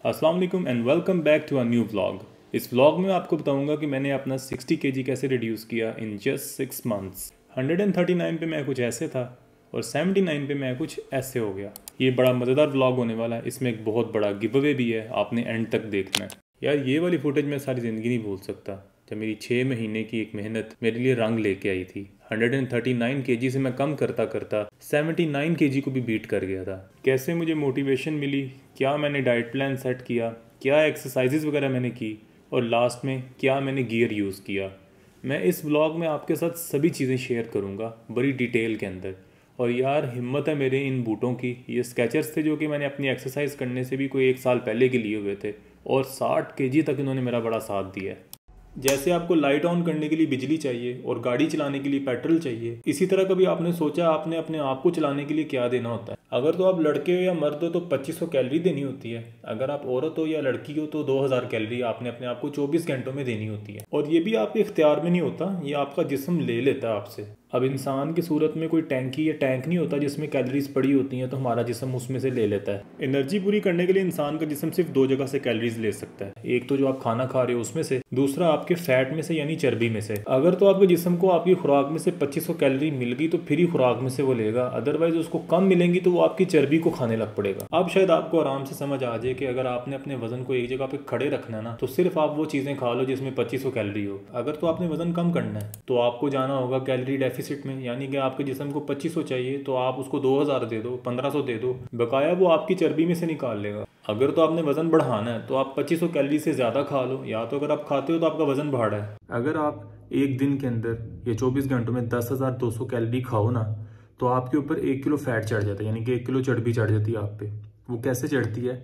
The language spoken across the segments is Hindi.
अस्सलाम वालेकुम and welcome back to a new vlog. इस व्लॉग में आपको बताऊंगा कि मैंने अपना 60 kg कैसे रिड्यूस किया इन जस्ट 6 मंथ्स। 139 पे मैं कुछ ऐसे था और 79 पे मैं कुछ ऐसे हो गया। ये बड़ा मज़ेदार व्लॉग होने वाला है। इसमें एक बहुत बड़ा गिव अवे भी है, आपने एंड तक देखना है। यार ये वाली फुटेज मैं सारी ज़िंदगी नहीं भूल सकता, जब मेरी 6 महीने की एक मेहनत मेरे लिए रंग लेके आई थी। 139 kg से मैं कम करता करता 79 kg को भी बीट कर गया था। कैसे मुझे मोटिवेशन मिली, क्या मैंने डाइट प्लान सेट किया, क्या एक्सरसाइजेज वगैरह मैंने की, और लास्ट में क्या मैंने गियर यूज़ किया, मैं इस व्लॉग में आपके साथ सभी चीज़ें शेयर करूँगा बड़ी डिटेल के अंदर। और यार हिम्मत है मेरे इन बूटों की। ये स्केचर्स थे जो कि मैंने अपनी एक्सरसाइज करने से भी कोई 1 साल पहले के लिए हुए थे, और 60 kg तक इन्होंने मेरा बड़ा साथ दिया है। जैसे आपको लाइट ऑन करने के लिए बिजली चाहिए और गाड़ी चलाने के लिए पेट्रोल चाहिए, इसी तरह कभी आपने सोचा आपने अपने आप को चलाने के लिए क्या देना होता है? अगर तो आप लड़के हो या मर्द हो तो 2500 कैलोरी देनी होती है। अगर आप औरत हो या लड़की हो तो 2000 कैलोरी आपने अपने आप को 24 घंटों में देनी होती है। और ये भी आपके इख्तियार में नहीं होता, ये आपका जिस्म ले लेता है आपसे। अब इंसान की सूरत में कोई टैंकी या टैंक नहीं होता जिसमें कैलोरीज पड़ी होती हैं, तो हमारा जिस्म उसमें से ले लेता है। एनर्जी पूरी करने के लिए इंसान का जिस्म सिर्फ 2 जगह से कैलोरीज ले सकता है, एक तो जो आप खाना खा रहे हो उसमें से, दूसरा आपके फैट में से यानी चर्बी में से। अगर तो आपके जिस्म को आपकी खुराक में से 2500 कैलोरी मिल गई तो फिर ही खुराक में से वो लेगा, अदरवाइज उसको कम मिलेंगी तो वो आपकी चर्बी को खाने लग पड़ेगा। अब शायद आपको आराम से समझ आ जाए कि अगर आपने अपने वजन को एक जगह पे खड़े रखना है ना, तो सिर्फ आप वो चीजें खा लो जिसमें 2500 कैलोरी हो। अगर तो आपने वजन कम करना है तो आपको जाना होगा कैलोरी डेफिसिट में, यानी कि आपके जिस्म को 2500 चाहिए तो आप उसको 2000 दे दो, 1500 दे दो, बकाया वो आपकी चर्बी में से निकाल लेगा। अगर तो आपने वजन बढ़ाना है तो आप 2500 कैलोरी से ज़्यादा खा लो, या तो अगर आप खाते हो तो आपका वजन बढ़ रहा है। अगर आप एक दिन के अंदर या 24 घंटों में 10,200 कैलोरी खाओ ना, तो आपके ऊपर 1 किलो फैट चढ़ जाता है, यानी कि 1 किलो चर्बी चढ़ जाती है आप पे। वो कैसे चढ़ती है?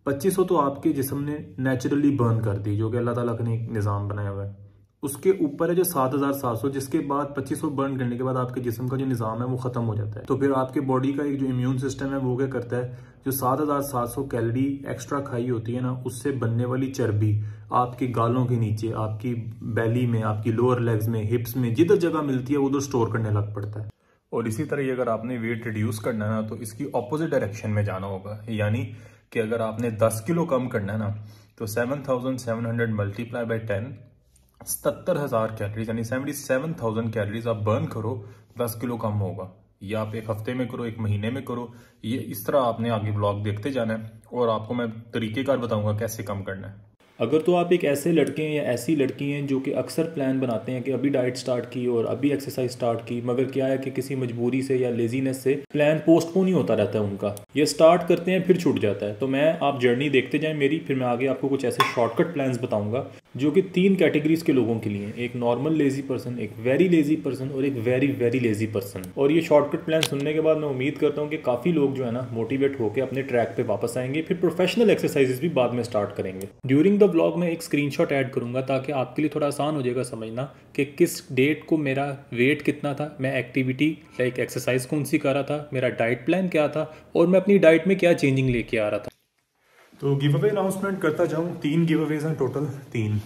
2500 तो आपके जिस्म ने नेचुरली बर्न कर दी, जो कि अल्लाह ताला ने एक निज़ाम बनाया हुआ है। उसके ऊपर है जो 7700, जिसके बाद 2500 बर्न करने के बाद आपके जिस्म का जो निज़ाम है वो ख़त्म हो जाता है। तो फिर आपके बॉडी का एक जो इम्यून सिस्टम है वो क्या करता है, जो 7700 कैलोरी एक्स्ट्रा खाई होती है ना, उससे बनने वाली चर्बी आपके गालों के नीचे, आपकी बैली में, आपकी लोअर लेग्स में, हिप्स में, जिधर जगह मिलती है उधर स्टोर करने लग पड़ता है। और इसी तरह अगर आपने वेट रिड्यूस करना है ना, तो इसकी ऑपोजिट डायरेक्शन में जाना होगा। यानी कि अगर आपने 10 किलो कम करना है ना, तो 7700 मल्टीप्लाई बाई 10, 77,000 कैलोरीज यानी 77,000 कैलोरीज आप बर्न करो, 10 किलो कम होगा। ये आप एक हफ्ते में करो, एक महीने में करो, ये इस तरह आपने आगे ब्लॉग देखते जाना है और आपको मैं तरीकेकार बताऊंगा कैसे कम करना है। अगर तो आप एक ऐसे लड़के हैं या ऐसी लड़की हैं जो कि अक्सर प्लान बनाते हैं कि अभी डाइट स्टार्ट की और अभी एक्सरसाइज स्टार्ट की, मगर क्या है कि किसी मजबूरी से या लेजीनेस से प्लान पोस्टपोन ही होता रहता है उनका, ये स्टार्ट करते हैं फिर छूट जाता है। तो मैं आप जर्नी देखते जाएं मेरी, फिर मैं आगे आपको कुछ ऐसे शॉर्टकट प्लान्स बताऊंगा जो कि 3 कैटेगरीज के लोगों के लिए, एक नॉर्मल लेजी पर्सन, एक वेरी लेजी पर्सन और एक वेरी वेरी लेजी पर्सन। और ये शॉर्टकट प्लान सुनने के बाद मैं उम्मीद करता हूँ कि काफ़ी लोग जो है ना मोटिवेट होकर अपने ट्रैक पे वापस आएंगे, फिर प्रोफेशनल एक्सरसाइजेस भी बाद में स्टार्ट करेंगे। ड्यूरिंग द व्लॉग में एक स्क्रीनशॉट ऐड करूंगा ताकि आपके लिए थोड़ा आसान हो जाएगा समझना कि किस डेट को मेरा वेट कितना था, मैं एक्टिविटी लाइक एक्सरसाइज कौन सी कर रहा था, मेरा डाइट प्लान क्या था और मैं अपनी डाइट में क्या चेंजिंग लेके आ रहा था। तो गिव अवे अनाउंसमेंट करता जाऊँ। 3 गिव अवेज हैं टोटल, 3।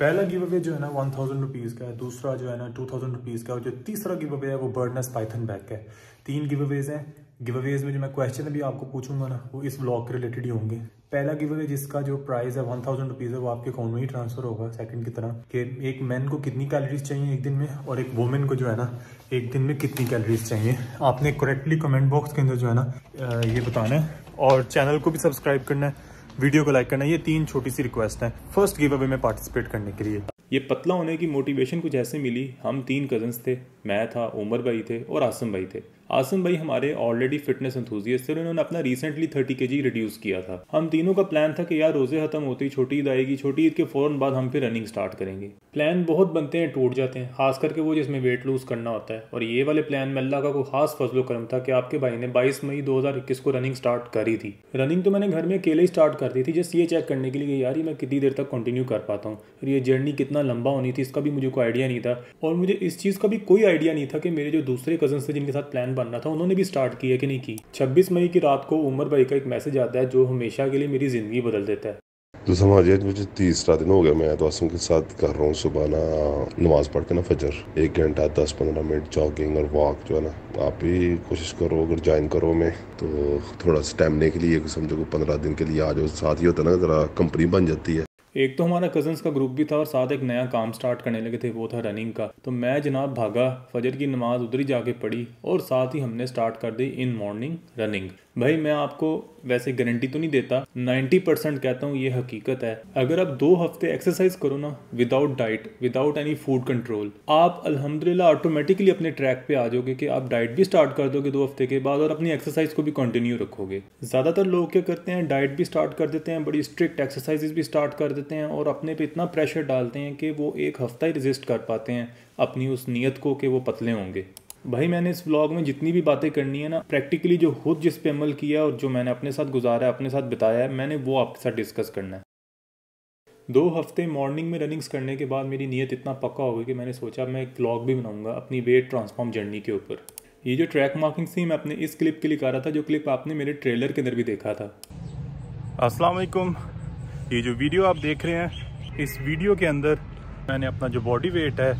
पहला गिव अवे जो है ना 1000 रुपीज़ का है, दूसरा जो है ना 2000 रुपीज़ का, और जो तीसरा गिव अवे है वो बर्डनेस पाइथन बैग का है। 3 गिव अवेज हैं। गिव अवेज में जो मैं क्वेश्चन अभी आपको पूछूंगा ना, वो इस ब्लॉग के रिलेटेड ही होंगे। पहला गिव अवे जिसका जो प्राइस है 1000 रुपीज़ है, वो आपके अकाउंट में ही ट्रांसफर होगा। सेकंड की तरह कि एक मैन को कितनी कैलोरीज चाहिए एक दिन में, और एक वुमेन को जो है ना एक दिन में कितनी कैलोरीज चाहिए। आपने करेक्टली कमेंट बॉक्स के अंदर जो है ना ये बताना है, और चैनल को भी सब्सक्राइब करना है, वीडियो को लाइक करना है। ये 3 छोटी सी रिक्वेस्ट है फर्स्ट गिव अवे में पार्टिसिपेट करने के लिए। ये पतला होने की मोटिवेशन कुछ ऐसे मिली, हम 3 कजन्स थे, मैं था, उमर भाई थे और आसम भाई थे। आसम भाई हमारे ऑलरेडी फिटनेस एंथुसियास्ट थे, उन्होंने अपना रिसेंटली 30 kg रिड्यूस किया था। हम तीनों का प्लान था कि यार रोजे खत्म होते ही छोटी ईद आएगी, छोटी ईद के फौरन बाद हम फिर रनिंग स्टार्ट करेंगे। प्लान बहुत बनते हैं, टूट जाते हैं, खास करके वो जिसमें वेट लूज करना होता है। और ये वाले प्लान में अल्लाह का कोई खास फजलो करम था कि आपके भाई ने 22 मई 2021 को रनिंग स्टार्ट करी थी। रनिंग तो मैंने घर में अकेले ही स्टार्ट कर दी थी, जस्ट ये चेक करने के लिए यार मैं कितनी देर तक कंटिन्यू कर पाता हूँ, और ये जर्नी कितना लंबा होनी थी इसका भी मुझे कोई आइडिया नहीं था। और मुझे इस चीज़ का भी कोई आइडिया नहीं था कि मेरे जो दूसरे कजन थे जिनके साथ प्लान बनना था उन्होंने भी स्टार्ट की है कि नहीं की। 26 मई की रात को उमर भाई का एक मैसेज आता है जो हमेशा के लिए मेरी ज़िंदगी बदल देता है। तो समझिए आज मुझे तीसरा दिन हो गया, मैं तो आसम के साथ कर रहा हूँ सुबह ना नमाज पढ़ के ना फजर 1 घंटा 10-15 मिनट जॉगिंग और वॉक जो है ना, आप भी कोशिश करो अगर ज्वाइन करो में तो थोड़ा स्टेमिना के लिए समझो कि 15 दिन के लिए आ जाओ, साथ ही होता है ना ज़रा कंपनी बन जाती है। एक तो हमारा कज़न्स का ग्रुप भी था और साथ एक नया काम स्टार्ट करने लगे थे, वो था रनिंग का। तो मैं जनाब भागा, फजर की नमाज उधर ही जाके पढ़ी और साथ ही हमने स्टार्ट कर दी इन मॉर्निंग रनिंग। भाई मैं आपको वैसे गारंटी तो नहीं देता, 90% कहता हूँ ये हकीकत है। अगर आप 2 हफ्ते एक्सरसाइज करो ना without diet, without any food control, आप अल्हम्दुलिल्लाह ऑटोमेटिकली अपने ट्रैक पे आ जाओगे कि आप डाइट भी स्टार्ट कर दोगे 2 हफ्ते के बाद और अपनी एक्सरसाइज को भी कंटिन्यू रखोगे। ज़्यादातर लोग क्या करते हैं, डाइट भी स्टार्ट कर देते हैं, बड़ी स्ट्रिक्ट एक्सरसाइजेज भी स्टार्ट कर देते हैं और अपने पे इतना प्रेशर डालते हैं कि वो 1 हफ्ता ही रेजिस्ट कर पाते हैं अपनी उस नीयत को कि वो पतले होंगे। भाई मैंने इस व्लॉग में जितनी भी बातें करनी है ना, प्रैक्टिकली जो खुद जिस पे अमल किया और जो मैंने अपने साथ गुजारा है, अपने साथ बिताया है, मैंने वो आपके साथ डिस्कस करना है। 2 हफ्ते मॉर्निंग में रनिंग्स करने के बाद मेरी नीयत इतना पक्का हो गई कि मैंने सोचा मैं एक व्लॉग भी बनाऊंगा अपनी वेट ट्रांसफॉर्म जर्नी के ऊपर। ये जो ट्रैक मार्किंग थी मैं अपने इस क्लिप के लिए कर रहा था, जो क्लिप आपने मेरे ट्रेलर के अंदर भी देखा था। अस्सलाम वालेकुम। ये जो वीडियो आप देख रहे हैं, इस वीडियो के अंदर मैंने अपना जो बॉडी वेट है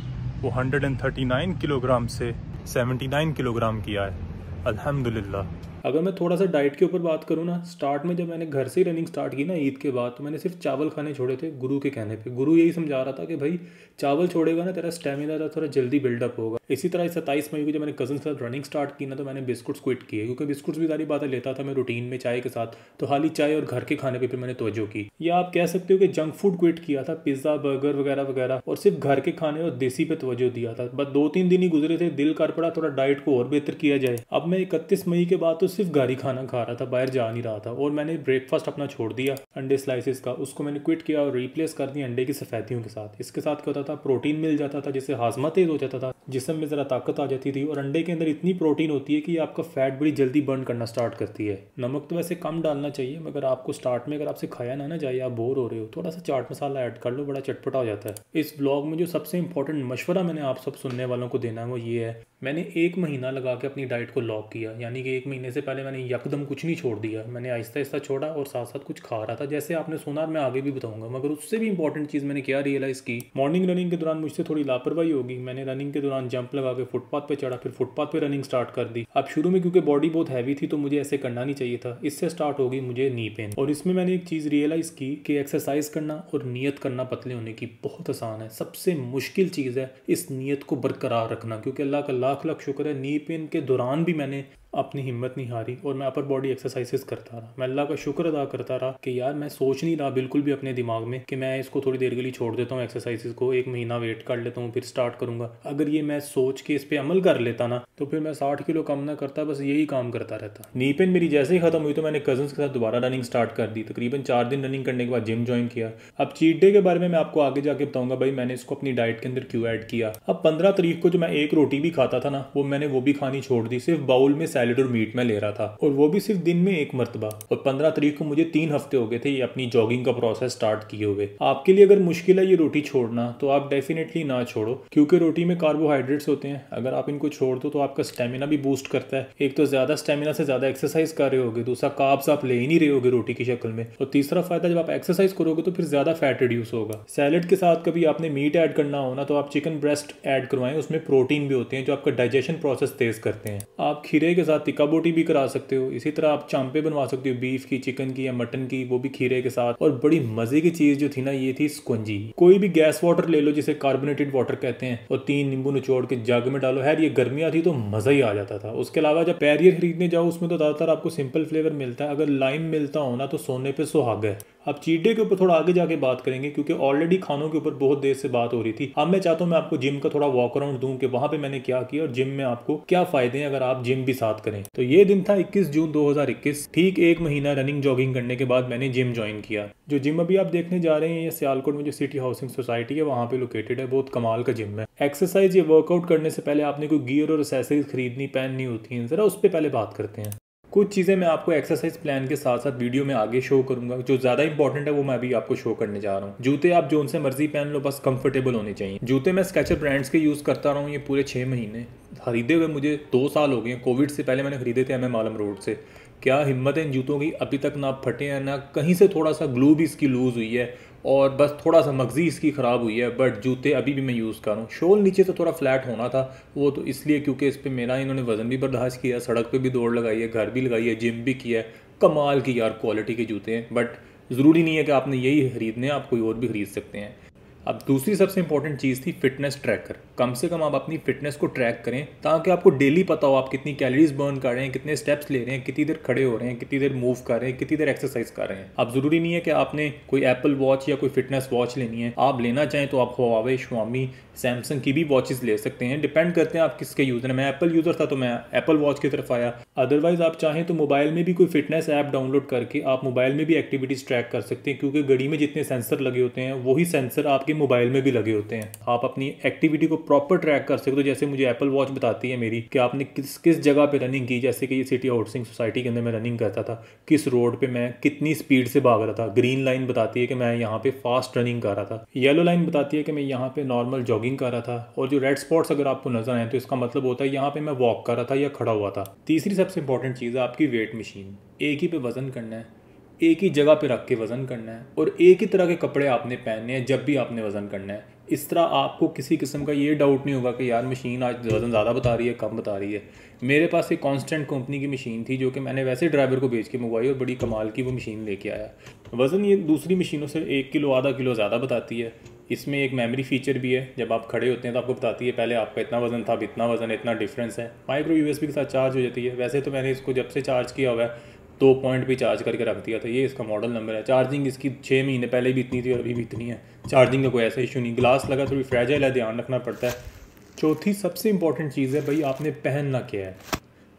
वो 139 किलोग्राम से 79 किलोग्राम किया है अल्हम्दुलिल्लाह। अगर मैं थोड़ा सा डाइट के ऊपर बात करूँ ना, स्टार्ट में जब मैंने घर से ही रनिंग स्टार्ट की ना ईद के बाद, तो मैंने सिर्फ चावल खाने छोड़े थे गुरु के कहने पे। गुरु यही समझा रहा था कि भाई चावल छोड़ेगा ना तेरा स्टेमिना थोड़ा जल्दी बिल्डअप होगा। इसी तरह 27 मई को जब मैंने कज़न के साथ रनिंग स्टार्ट की ना, तो मैंने बिस्कुट्स क्विट किए, क्योंकि बिस्कुट्स भी सारी बातें लेता था मैं रूटीन में चाय के साथ, तो खाली चाय और घर के खाने पर फिर मैंने तवज्जो की। या आप कह सकते हो कि जंक फूड क्विट किया था, पिज्ज़ा बर्गर वगैरह वगैरह, और सिर्फ घर के खाने और देसी पे तवज्जो दिया था। बस 2-3 दिन ही गुजरे थे, दिल कर पड़ा थोड़ा डाइट को और बेहतर किया जाए। अब मैं 31 मई के बाद तो सिर्फ घर ही खाना खा रहा था, बाहर जा नहीं रहा था। और मैंने ब्रेकफास्ट अपना छोड़ दिया अंडे स्लाइसेस का, उसको मैंने क्विट किया और रिप्लेस कर दिया अंडे की सफेदियों के साथ। इसके साथ क्या होता था, प्रोटीन मिल जाता था, जिससे हाजमा तेज हो जाता था, जिस्म में ज़रा ताकत आ जाती थी। और अंडे के अंदर इतनी प्रोटीन होती है कि आपका फैट बड़ी जल्दी बर्न करना स्टार्ट करती है। नमक तो वैसे कम डालना चाहिए, मगर आपको स्टार्ट में अगर आपसे खाया ना जाए, आप बोर हो रहे हो, थोड़ा सा चाट मसाला ऐड कर लो, बड़ा चटपटा हो जाता है। इस ब्लॉग में जो सबसे इंपॉर्टेंट मशवरा मैंने आप सब सुनने वालों को देना है वो ये है, मैंने 1 महीना लगा के अपनी डाइट को लॉक किया। यानी कि 1 महीने से पहले मैंने यकदम कुछ नहीं छोड़ दिया, मैंने आहिस्ता आहिस्ता छोड़ा और साथ साथ कुछ खा रहा था, जैसे आपने सुना, मैं आगे भी बताऊंगा। मगर उससे भी इंपॉर्टेंट चीज़ मैंने क्या रियलाइज़ की, मॉर्निंग रनिंग के दौरान मुझसे थोड़ी लापरवाही होगी। मैंने रनिंग के दौरान जंप लगा के फुटपाथ पे चढ़ा, फिर फुटपाथ पे रनिंग स्टार्ट कर दी। अब शुरू में क्योंकि बॉडी बहुत हैवी थी तो मुझे ऐसे करना नहीं चाहिए था, इससे स्टार्ट होगी मुझे नी पेन। और इसमें मैंने एक चीज़ रियलाइज़ की कि एक्सरसाइज करना और नीयत करना पतले होने की बहुत आसान है। सबसे मुश्किल चीज़ है इस नीयत को बरकरार रखना, क्योंकि अल्लाह का लाख लाख शुक्र है, नी पेन के दौरान भी मैंने अपनी हिम्मत नहीं हारी और मैं अपर बॉडी एक्सरसाइजेस करता रहा। मैं अल्लाह का शुक्र अदा करता रहा कि यार मैं सोच नहीं रहा बिल्कुल भी अपने दिमाग में कि मैं इसको थोड़ी देर के लिए छोड़ देता हूँ एक्सरसाइजेस को, 1 महीना वेट कर लेता हूँ फिर स्टार्ट करूँगा। अगर ये मैं सोच के इस पर अमल कर लेता ना, तो फिर मैं 60 किलो कम ना करता, बस यही काम करता रहता। नी पेन मेरी जैसे ही खत्म हुई तो मैंने कजन्स के साथ दोबारा रनिंग स्टार्ट कर दी। तकरीबन 4 दिन रनिंग करने के बाद जिम ज्वाइन किया। अब चीट डे के बारे में मैं आपको आगे जाके बताऊंगा भाई मैंने इसको अपनी डाइट के अंदर क्यों ऐड किया। अब 15 तारीख को जो मैं 1 रोटी भी खाता था ना, मैंने वो भी खानी छोड़ दी, सिर्फ बाउल में सैलेड और मीट में ले रहा था, और वो भी सिर्फ दिन में 1 मरतबा। और 15 तारीख को मुझे 3 हफ्ते हो गए थे ये अपनी जॉगिंग का प्रोसेस स्टार्ट किए हुए। आपके लिए अगर मुश्किल है ये रोटी छोड़ना, तो आप डेफिनेटली ना छोड़ो, क्योंकि रोटी में कार्बोहाइड्रेट्स होते हैं। अगर आप इनको छोड़ दो तो आपका स्टेमिना भी बूस्ट करता है। एक तो ज्यादा स्टेमिना से ज्यादा एक्सरसाइज कर रहे होगे, दूसरा कार्ब्स आप ले ही नहीं रहे होगे रोटी की शक्ल में, और तीसरा फायदा जब आप एक्सरसाइज करोगे तो फिर ज्यादा फैट रिड्यूस होगा। सैलेड के साथ कभी आपने मीट ऐड करना हो ना, तो आप चिकन ब्रेस्ट ऐड करवाएं, उसमें प्रोटीन भी होते हैं जो आपका डाइजेशन प्रोसेस तेज करते हैं। आप खीरे के साथ टिक्का बोटी भी करा सकते हो। इसी तरह आप चांपे बनवा सकते हो, बीफ की, चिकन की या मटन की, वो भी खीरे के साथ। और बड़ी मजे की चीज जो थी ना, ये थी स्कंजी। कोई भी गैस वाटर ले लो जिसे कार्बोनेटेड वाटर कहते हैं, और 3 नींबू निचोड़ के जग में डालो। खैर ये गर्मियां थी तो मजा ही आ जाता था। उसके अलावा जब पैरियर खरीदने जाओ उसमें तो ज्यादातर आपको सिंपल फ्लेवर मिलता है, अगर लाइम मिलता हो ना तो सोने पे सुहागा है। अब चीट डे के ऊपर थोड़ा आगे जाके बात करेंगे, क्योंकि ऑलरेडी खानों के ऊपर बहुत देर से बात हो रही थी। अब मैं चाहता हूँ मैं आपको जिम का थोड़ा वॉक अराउंड दूं कि वहां पे मैंने क्या किया और जिम में आपको क्या फायदे हैं अगर आप जिम भी साथ करें। तो ये दिन था 21 जून 2021। ठीक 1 महीना रनिंग जॉगिंग करने के बाद मैंने जिम ज्वाइन किया। जो जिम अभी आप देखने जा रहे हैं ये सियालकोट में जो सिटी हाउसिंग सोसाइटी है वहाँ पे लोकेटेड है। बहुत कमाल का जिम है। एक्सरसाइज या वर्कआउट करने से पहले आपने कोई गियर और एसेसरीज खरीदनी पहननी होती है, जरा उस पर पहले बात करते हैं। कुछ चीज़ें मैं आपको एक्सरसाइज प्लान के साथ साथ वीडियो में आगे शो करूंगा। जो ज़्यादा इंपॉर्टेंट है वो मैं अभी आपको शो करने जा रहा हूँ। जूते आप जो उनसे मर्जी पहन लो, बस कंफर्टेबल होने चाहिए। जूते मैं स्केचर ब्रांड्स के यूज़ करता रहा हूँ ये पूरे 6 महीने। खरीदे हुए मुझे 2 साल हो गए। कोविड से पहले मैंने खरीदे थे MM आलम रोड से। क्या हिम्मत है इन जूतों की, अभी तक ना फटे हैं ना कहीं से थोड़ा सा ग्लू भी इसकी लूज़ हुई है, और बस थोड़ा सा मगजी इसकी ख़राब हुई है, बट जूते अभी भी मैं यूज़ कर रहा हूँ। शोल नीचे से थोड़ा फ्लैट होना था, वो तो इसलिए क्योंकि इस पर मेरा इन्होंने वज़न भी बर्दाश्त किया, सड़क पे भी दौड़ लगाई है, घर भी लगाई है, जिम भी किया है। कमाल की यार क्वालिटी के जूते हैं, बट ज़रूरी नहीं है कि आपने यही खरीदने, आप कोई और भी खरीद सकते हैं। अब दूसरी सबसे इंपॉर्टेंट चीज़ थी फिटनेस ट्रैकर। कम से कम आप अपनी फिटनेस को ट्रैक करें ताकि आपको डेली पता हो आप कितनी कैलोरीज बर्न कर रहे हैं, कितने स्टेप्स ले रहे हैं, कितनी देर खड़े हो रहे हैं, कितनी देर मूव कर रहे हैं, कितनी देर एक्सरसाइज कर रहे हैं। अब ज़रूरी नहीं है कि आपने कोई एप्पल वॉच या कोई फिटनेस वॉच लेनी है, आप लेना चाहें तो आप हुआवे, Xiaomi, सैमसंग की भी वॉचेस ले सकते हैं। डिपेंड करते हैं आप किसके यूज़र हैं। मैं एप्पल यूज़र था तो मैं एप्पल वॉच की तरफ आया। अदरवाइज आप चाहें तो मोबाइल में भी कोई फिटनेस ऐप डाउनलोड करके आप मोबाइल में भी एक्टिविटीज़ ट्रैक कर सकते हैं, क्योंकि घड़ी में जितने सेंसर लगे होते हैं वही सेंसर आपके मोबाइल में भी लगे होते हैं। आप अपनी एक्टिविटी को प्रॉपर ट्रैक कर सकते हो। जैसे मुझे एप्पल वॉच बताती है मेरी कि आपने किस किस जगह पे रनिंग की, जैसे कि ये सिटी हाउसिंग सोसाइटी के अंदर मैं रनिंग करता था, किस रोड पे मैं कितनी स्पीड से भाग रहा था। ग्रीन लाइन बताती है कि मैं यहाँ पे फास्ट रनिंग कर रहा था, येलो लाइन बताती है कि मैं यहाँ पे नॉर्मल जॉगिंग कर रहा था, और जो रेड स्पॉट्स अगर आपको नजर आए तो इसका मतलब होता है यहाँ पे मैं वॉक कर रहा था या खड़ा हुआ था। तीसरी सबसे इंपॉर्टेंट चीज़ है आपकी वेट मशीन। एक ही पे वजन करना है, एक ही जगह पे रख के वज़न करना है, और एक ही तरह के कपड़े आपने पहनने हैं जब भी आपने वज़न करना है। इस तरह आपको किसी किस्म का ये डाउट नहीं होगा कि यार मशीन आज वज़न ज़्यादा बता रही है, कम बता रही है। मेरे पास एक कांस्टेंट कंपनी की मशीन थी जो कि मैंने वैसे ड्राइवर को बेच के मंगवाई, और बड़ी कमाल की वो मशीन लेके आया। वज़न ये दूसरी मशीनों से 1 किलो आधा किलो ज़्यादा बताती है। इसमें एक मेमोरी फीचर भी है, जब आप खड़े होते हैं तो आपको बताती है पहले आपका इतना वज़न था, अब इतना वज़न, इतना डिफरेंस है। माइक्रो USB के साथ चार्ज हो जाती है। वैसे तो मैंने इसको जब से चार्ज किया हुआ है 2 पॉइंट पे चार्ज करके रख दिया था। ये इसका मॉडल नंबर है। चार्जिंग इसकी 6 महीने पहले भी इतनी थी और अभी भी इतनी है। चार्जिंग का कोई ऐसा इशू नहीं। ग्लास लगा, थोड़ी फ्रेजाइल है, ध्यान रखना पड़ता है। चौथी सबसे इंपॉर्टेंट चीज़ है भाई आपने पहनना क्या है।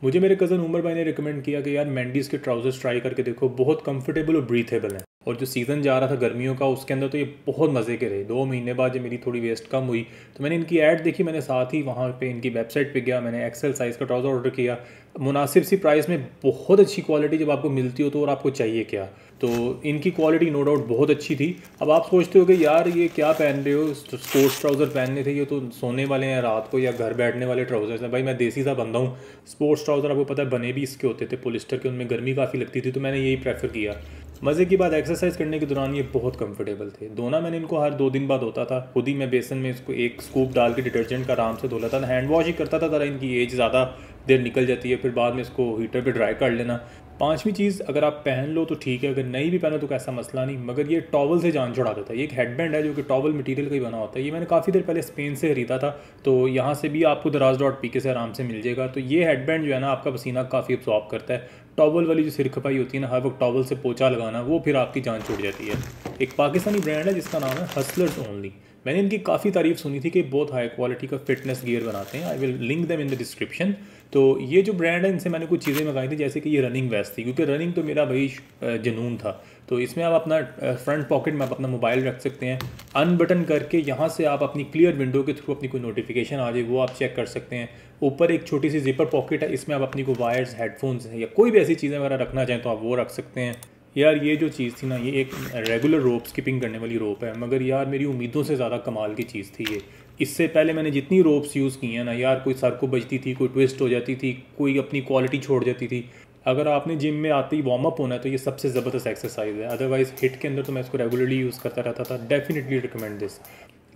मुझे मेरे कज़न उमर भाई ने रिकमेंड किया कि यार मैंडीज़ के ट्राउजर्स ट्राई करके देखो, बहुत कंफर्टेबल और ब्रीथेबल हैं। और जो सीज़न जा रहा था गर्मियों का उसके अंदर तो ये बहुत मज़े के रहे। 2 महीने बाद जब मेरी थोड़ी वेस्ट कम हुई तो मैंने इनकी ऐड देखी, मैंने साथ ही वहाँ पे इनकी वेबसाइट पे गया, मैंने एक्सेल साइज़ का ट्राउज़र ऑर्डर किया। मुनासिब सी प्राइस में बहुत अच्छी क्वालिटी जब आपको मिलती हो तो और आपको चाहिए क्या। तो इनकी क्वालिटी नो डाउट बहुत अच्छी थी। अब आप सोचते हो कि यार ये क्या पहन रहे हो, स्पोर्ट्स ट्राउज़र पहनने थे, ये तो सोने वाले हैं रात को या घर बैठने वाले ट्राउज़र्स हैं। भाई मैं देसी सा बंदा हूँ। स्पोर्ट्स ट्राउज़र आपको पता है बने भी इसके होते थे पॉलिस्टर के, उनमें गर्मी काफ़ी लगती थी, तो मैंने यही प्रेफर किया। मज़े की बात एक्सरसाइज करने के दौरान ये बहुत कंफर्टेबल थे। धोना मैंने इनको हर 2 दिन बाद होता था। खुद ही मैं बेसन में इसको एक स्कूप डाल के डिटर्जेंट का आराम से धो लेता था। हैंड वॉश ही करता था, ज़रा इनकी एज ज़्यादा देर निकल जाती है, फिर बाद में इसको हीटर पे ड्राई कर लेना। पांचवी चीज़, अगर आप पहन लो तो ठीक है, अगर नहीं भी पहनो तो कैसा मसला नहीं, मगर ये टॉवल से जान छुड़ा देता है। ये एक हेडबैंड है जो कि टॉवल मटेरियल का ही बना होता है। ये मैंने काफ़ी देर पहले स्पेन से खरीदा था, तो यहाँ से भी आपको Daraz.pk से आराम से मिल जाएगा। तो ये हेडबैंड जो है ना आपका पसीना काफ़ी अब्सॉर्ब करता है। टॉवल वाली जो सिर खपाई होती है ना, हर वक्त टॉवल से पोछा लगाना, वो फिर आपकी जान छूट जाती है। एक पाकिस्तानी ब्रांड है जिसका नाम है हसलर्स ओनली। मैंने इनकी काफ़ी तारीफ सुनी थी कि बहुत हाई क्वालिटी का फिटनेस गियर बनाते हैं। I will link them in the description. तो ये जो ब्रांड है इनसे मैंने कुछ चीज़ें मंगाई थी, जैसे कि ये रनिंग वेस्ट थी, क्योंकि रनिंग तो मेरा भाई जुनून था। तो इसमें आप अपना फ्रंट पॉकेट में आप अपना मोबाइल रख सकते हैं, अनबटन करके यहाँ से आप अपनी क्लियर विंडो के थ्रू अपनी कोई नोटिफिकेशन आ जाए वो आप चेक कर सकते हैं। ऊपर एक छोटी सी जिपर पॉकेट है, इसमें आप अपनी को वायर्स, हेडफोन्स या कोई भी ऐसी चीज़ें वगैरह रखना चाहें तो आप वो रख सकते हैं। यार ये जो चीज़ थी ना, ये एक रेगुलर रोप, स्किपिंग करने वाली रोप है, मगर यार मेरी उम्मीदों से ज़्यादा कमाल की चीज़ थी ये। इससे पहले मैंने जितनी रोप्स यूज़ की हैं ना यार, कोई सर को बजती थी, कोई ट्विस्ट हो जाती थी, कोई अपनी क्वालिटी छोड़ जाती थी। अगर आपने जिम में आते ही वार्म अप होना है तो ये सबसे ज़बरदस्त एक्सरसाइज है। अदरवाइज़ हिट के अंदर तो मैं इसको रेगुलरली यूज़ करता रहता था। Definitely recommend this.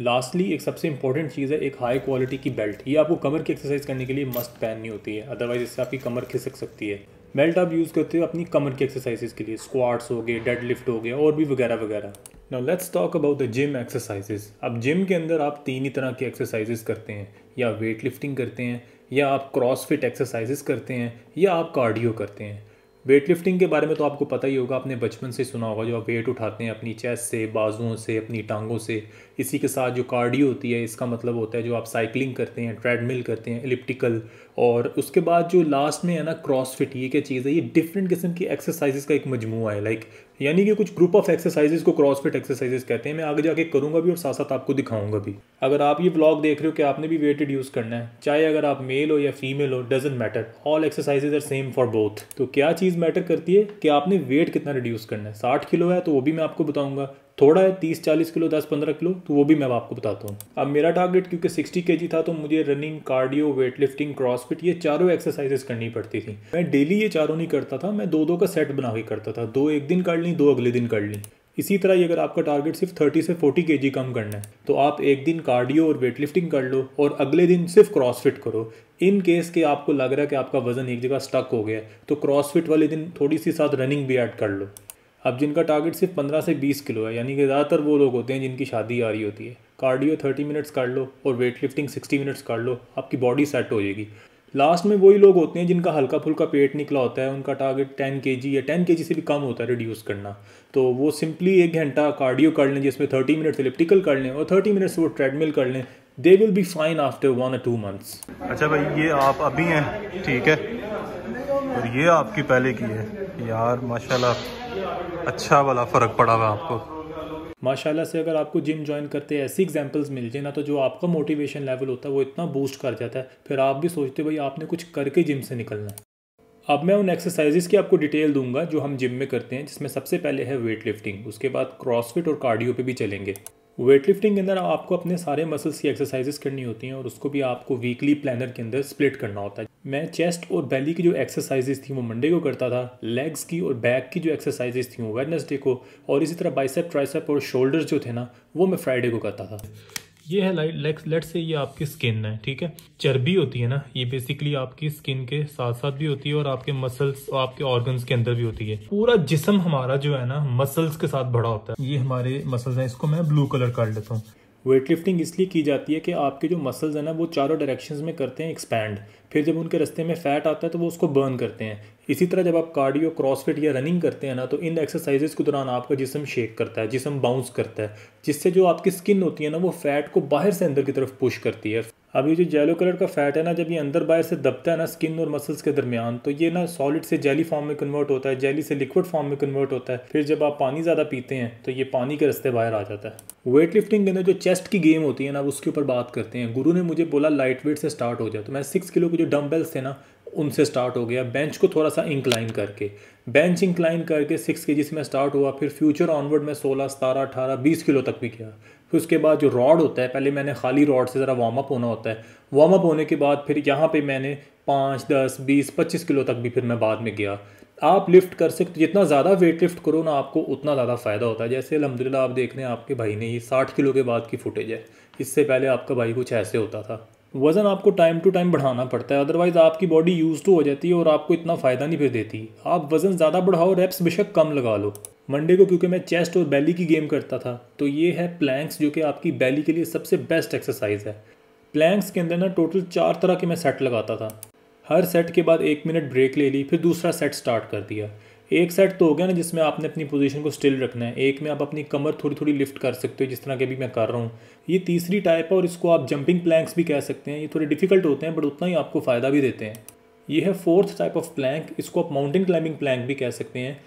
लास्टली एक सबसे इंपॉर्टेंट चीज़ है एक हाई क्वालिटी की बेल्ट। ये आपको कमर की एक्सरसाइज करने के लिए मस्ट पहननी होती है, अदरवाइज इससे आपकी कमर खिसक सकती है। बेल्ट आप यूज़ करते हो अपनी कमर की एक्सरसाइजेज के लिए, स्क्वाट्स हो गए, डेड लिफ्ट हो गया और भी वगैरह वगैरह। Now let's talk about the gym exercises. अब जिम के अंदर आप 3 ही तरह की एक्सरसाइजेज करते हैं, या वेट लिफ्टिंग करते हैं, या आप क्रॉसफिट एक्सरसाइजेज करते हैं, या आप कार्डियो करते हैं। वेट लिफ्टिंग के बारे में तो आपको पता ही होगा, आपने बचपन से सुना होगा, जो आप वेट उठाते हैं अपनी चेस्ट से, बाजुओं से, अपनी टांगों से। इसी के साथ जो कार्डियो होती है, इसका मतलब होता है जो आप साइकिलिंग करते हैं, ट्रेडमिल करते हैं, एलिप्टिकल। और उसके बाद जो लास्ट में है ना क्रॉसफिट, ये क्या चीज़ है? ये डिफरेंट किस्म की एक्सरसाइजेज का एक मजमूआ है, यानी कि कुछ ग्रुप ऑफ एक्सरसाइजेज को क्रॉसफिट एक्सरसाइजेज कहते हैं। मैं आगे जाके करूँगा भी और साथ साथ आपको दिखाऊंगा भी। अगर आप ये व्लॉग देख रहे हो कि आपने भी वेट रिड्यूस करना है, चाहे अगर आप मेल हो या फीमेल हो, doesn't matter, all exercises are same for both. तो क्या चीज़ मैटर करती है कि आपने वेट कितना रिड्यूस करना है। 60 किलो है तो वो भी मैं आपको बताऊंगा, थोड़ा है 30-40 किलो, 10-15 किलो, तो वो भी मैं आपको बताता हूँ। अब मेरा टारगेट क्योंकि 60 kg था, तो मुझे running, cardio, weight lifting, CrossFit, ये चारों एक्सरसाइजेस करनी पड़ती थी। मैं डेली ये चारों नहीं करता था, मैं 2-2 का सेट बना के करता था। 2 एक दिन कर ली, 2 अगले दिन कर ली। इसी तरह ही अगर आपका टारगेट सिर्फ 30 से 40 kg कम करना है, तो आप एक दिन कार्डियो और वेट लिफ्टिंग कर लो और अगले दिन सिर्फ क्रॉसफिट करो। इन केस के आपको लग रहा है कि आपका वजन एक जगह स्टक हो गया है, तो क्रॉसफिट वाले दिन थोड़ी सी साथ रनिंग भी ऐड कर लो। अब जिनका टारगेट सिर्फ 15 से 20 किलो है, यानी कि ज़्यादातर वो लोग होते हैं जिनकी शादी आ रही होती है, कार्डियो 30 मिनट्स कर लो और वेट लिफ्टिंग 60 मिनट्स कर लो, आपकी बॉडी सेट हो जाएगी। लास्ट में वही लोग होते हैं जिनका हल्का फुल्का पेट निकला होता है, उनका टारगेट 10 kg या 10 kg से भी कम होता है रिड्यूस करना, तो वो सिंपली 1 घंटा कार्डियो कर लें जिसमें 30 मिनट्स एलिप्टिकल कर लें और 30 मिनट्स वो ट्रेडमिल कर लें। They will be fine after 1 or 2 months। अच्छा भाई, ये आप अभी हैं, ठीक है, और ये आपकी पहले की है यार, माशाल्लाह अच्छा वाला फ़र्क पड़ा हुआ आपको। माशाल्लाह से अगर आपको जिम ज्वाइन करते ऐसी एग्जांपल्स मिल जाए ना, तो जो आपका मोटिवेशन लेवल होता है वो इतना बूस्ट कर जाता है, फिर आप भी सोचते भाई आपने कुछ करके जिम से निकलना है। अब मैं उन एक्सरसाइजेस की आपको डिटेल दूंगा जो हम जिम में करते हैं, जिसमें सबसे पहले है वेट लिफ्टिंग, उसके बाद क्रॉसफिट और कार्डियो पे भी चलेंगे। वेट लिफ्टिंग के अंदर आपको अपने सारे मसल्स की एक्सरसाइजेस करनी होती हैं और उसको भी आपको वीकली प्लानर के अंदर स्प्लिट करना होता है। मैं चेस्ट और बेली की जो एक्सरसाइजेस थी वो मंडे को करता था, लेग्स की और बैक की जो एक्सरसाइजेस थी वो वेडनेसडे को, और इसी तरह बाइसेप, ट्राइसेप और शोल्डर्स जो थे ना वो मैं फ्राइडे को करता था। ये है लेट से ये आपकी स्किन है, ठीक है। चर्बी होती है ना, ये बेसिकली आपकी स्किन के साथ साथ भी होती है और आपके मसल्स और आपके ऑर्गन्स के अंदर भी होती है। पूरा जिस्म हमारा जो है ना मसल्स के साथ भरा होता है। ये हमारे मसल्स हैं, इसको मैं ब्लू कलर कर लेता हूँ। वेट लिफ्टिंग इसलिए की जाती है कि आपके जो मसल्स हैं ना वो चारों डायरेक्शंस में करते हैं एक्सपैंड, फिर जब उनके रास्ते में फैट आता है तो वो उसको बर्न करते हैं। इसी तरह जब आप कार्डियो, क्रॉसफिट या रनिंग करते हैं ना, तो इन एक्सरसाइजेस के दौरान आपका जिस्म शेक करता है, जिस्म बाउंस करता है, जिससे जो आपकी स्किन होती है ना वो फैट को बाहर से अंदर की तरफ पुश करती है। अब ये जो येलो कलर का फैट है ना, जब ये अंदर बाहर से दबता है ना स्किन और मसल्स के दरमियान, तो ये ना सॉलिड से जेली फॉर्म में कन्वर्ट होता है, जेली से लिक्विड फॉर्म में कन्वर्ट होता है। फिर जब आप पानी ज़्यादा पीते हैं तो ये पानी के रास्ते बाहर आ जाता है। वेट लिफ्टिंग के अंदर जो चेस्ट की गेम होती है ना उसके ऊपर बात करते हैं। गुरु ने मुझे बोला लाइट वेट से स्टार्ट हो जाए, तो मैं 6 किलो के जो डम्बेल्स थे ना उनसे स्टार्ट हो गया, बेंच को थोड़ा सा इंक्लाइन करके। बेंच इंक्लाइन करके 6 kg से मैं स्टार्ट हुआ, फिर फ्यूचर ऑनवर्ड में 16, 17, 18, 20 किलो तक भी गया। फिर उसके बाद जो रॉड होता है, पहले मैंने खाली रॉड से ज़रा वार्म अप होना होता है, वार्म अप होने के बाद फिर यहाँ पे मैंने 5, 10, 20, 25 किलो तक भी फिर मैं बाद में गया। आप लिफ्ट कर सकते, जितना ज़्यादा वेट लिफ्ट करो ना आपको उतना ज़्यादा फ़ायदा होता है। जैसे अल्हम्दुलिल्लाह आप देख रहे हैं आपके भाई ने ये 60 किलो के बाद की फुटेज है, इससे पहले आपका भाई कुछ ऐसे होता था। वज़न आपको टाइम टू टाइम बढ़ाना पड़ता है, अदरवाइज़ आपकी बॉडी यूज टू हो जाती है और आपको इतना फ़ायदा नहीं फिर देती। आप वज़न ज़्यादा बढ़ाओ, रेप्स बेशक कम लगा लो। मंडे को क्योंकि मैं चेस्ट और बेली की गेम करता था, तो ये है प्लैंक्स, जो कि आपकी बेली के लिए सबसे बेस्ट एक्सरसाइज है। प्लैंक्स के अंदर ना टोटल 4 तरह के मैं सेट लगाता था। हर सेट के बाद 1 मिनट ब्रेक ले ली, फिर दूसरा सेट स्टार्ट कर दिया। एक सेट तो हो गया ना जिसमें आपने अपनी पोजीशन को स्टिल रखना है, एक में आप अपनी कमर थोड़ी थोड़ी लिफ्ट कर सकते हो जिस तरह के अभी मैं कर रहा हूँ। ये तीसरी टाइप है और इसको आप जंपिंग प्लैंक्स भी कह सकते हैं। ये थोड़े डिफिकल्ट होते हैं बट उतना ही आपको फ़ायदा भी देते हैं। ये है 4th टाइप ऑफ प्लैंक, इसको आप माउंटेन क्लाइंबिंग प्लैंक भी कह सकते हैं।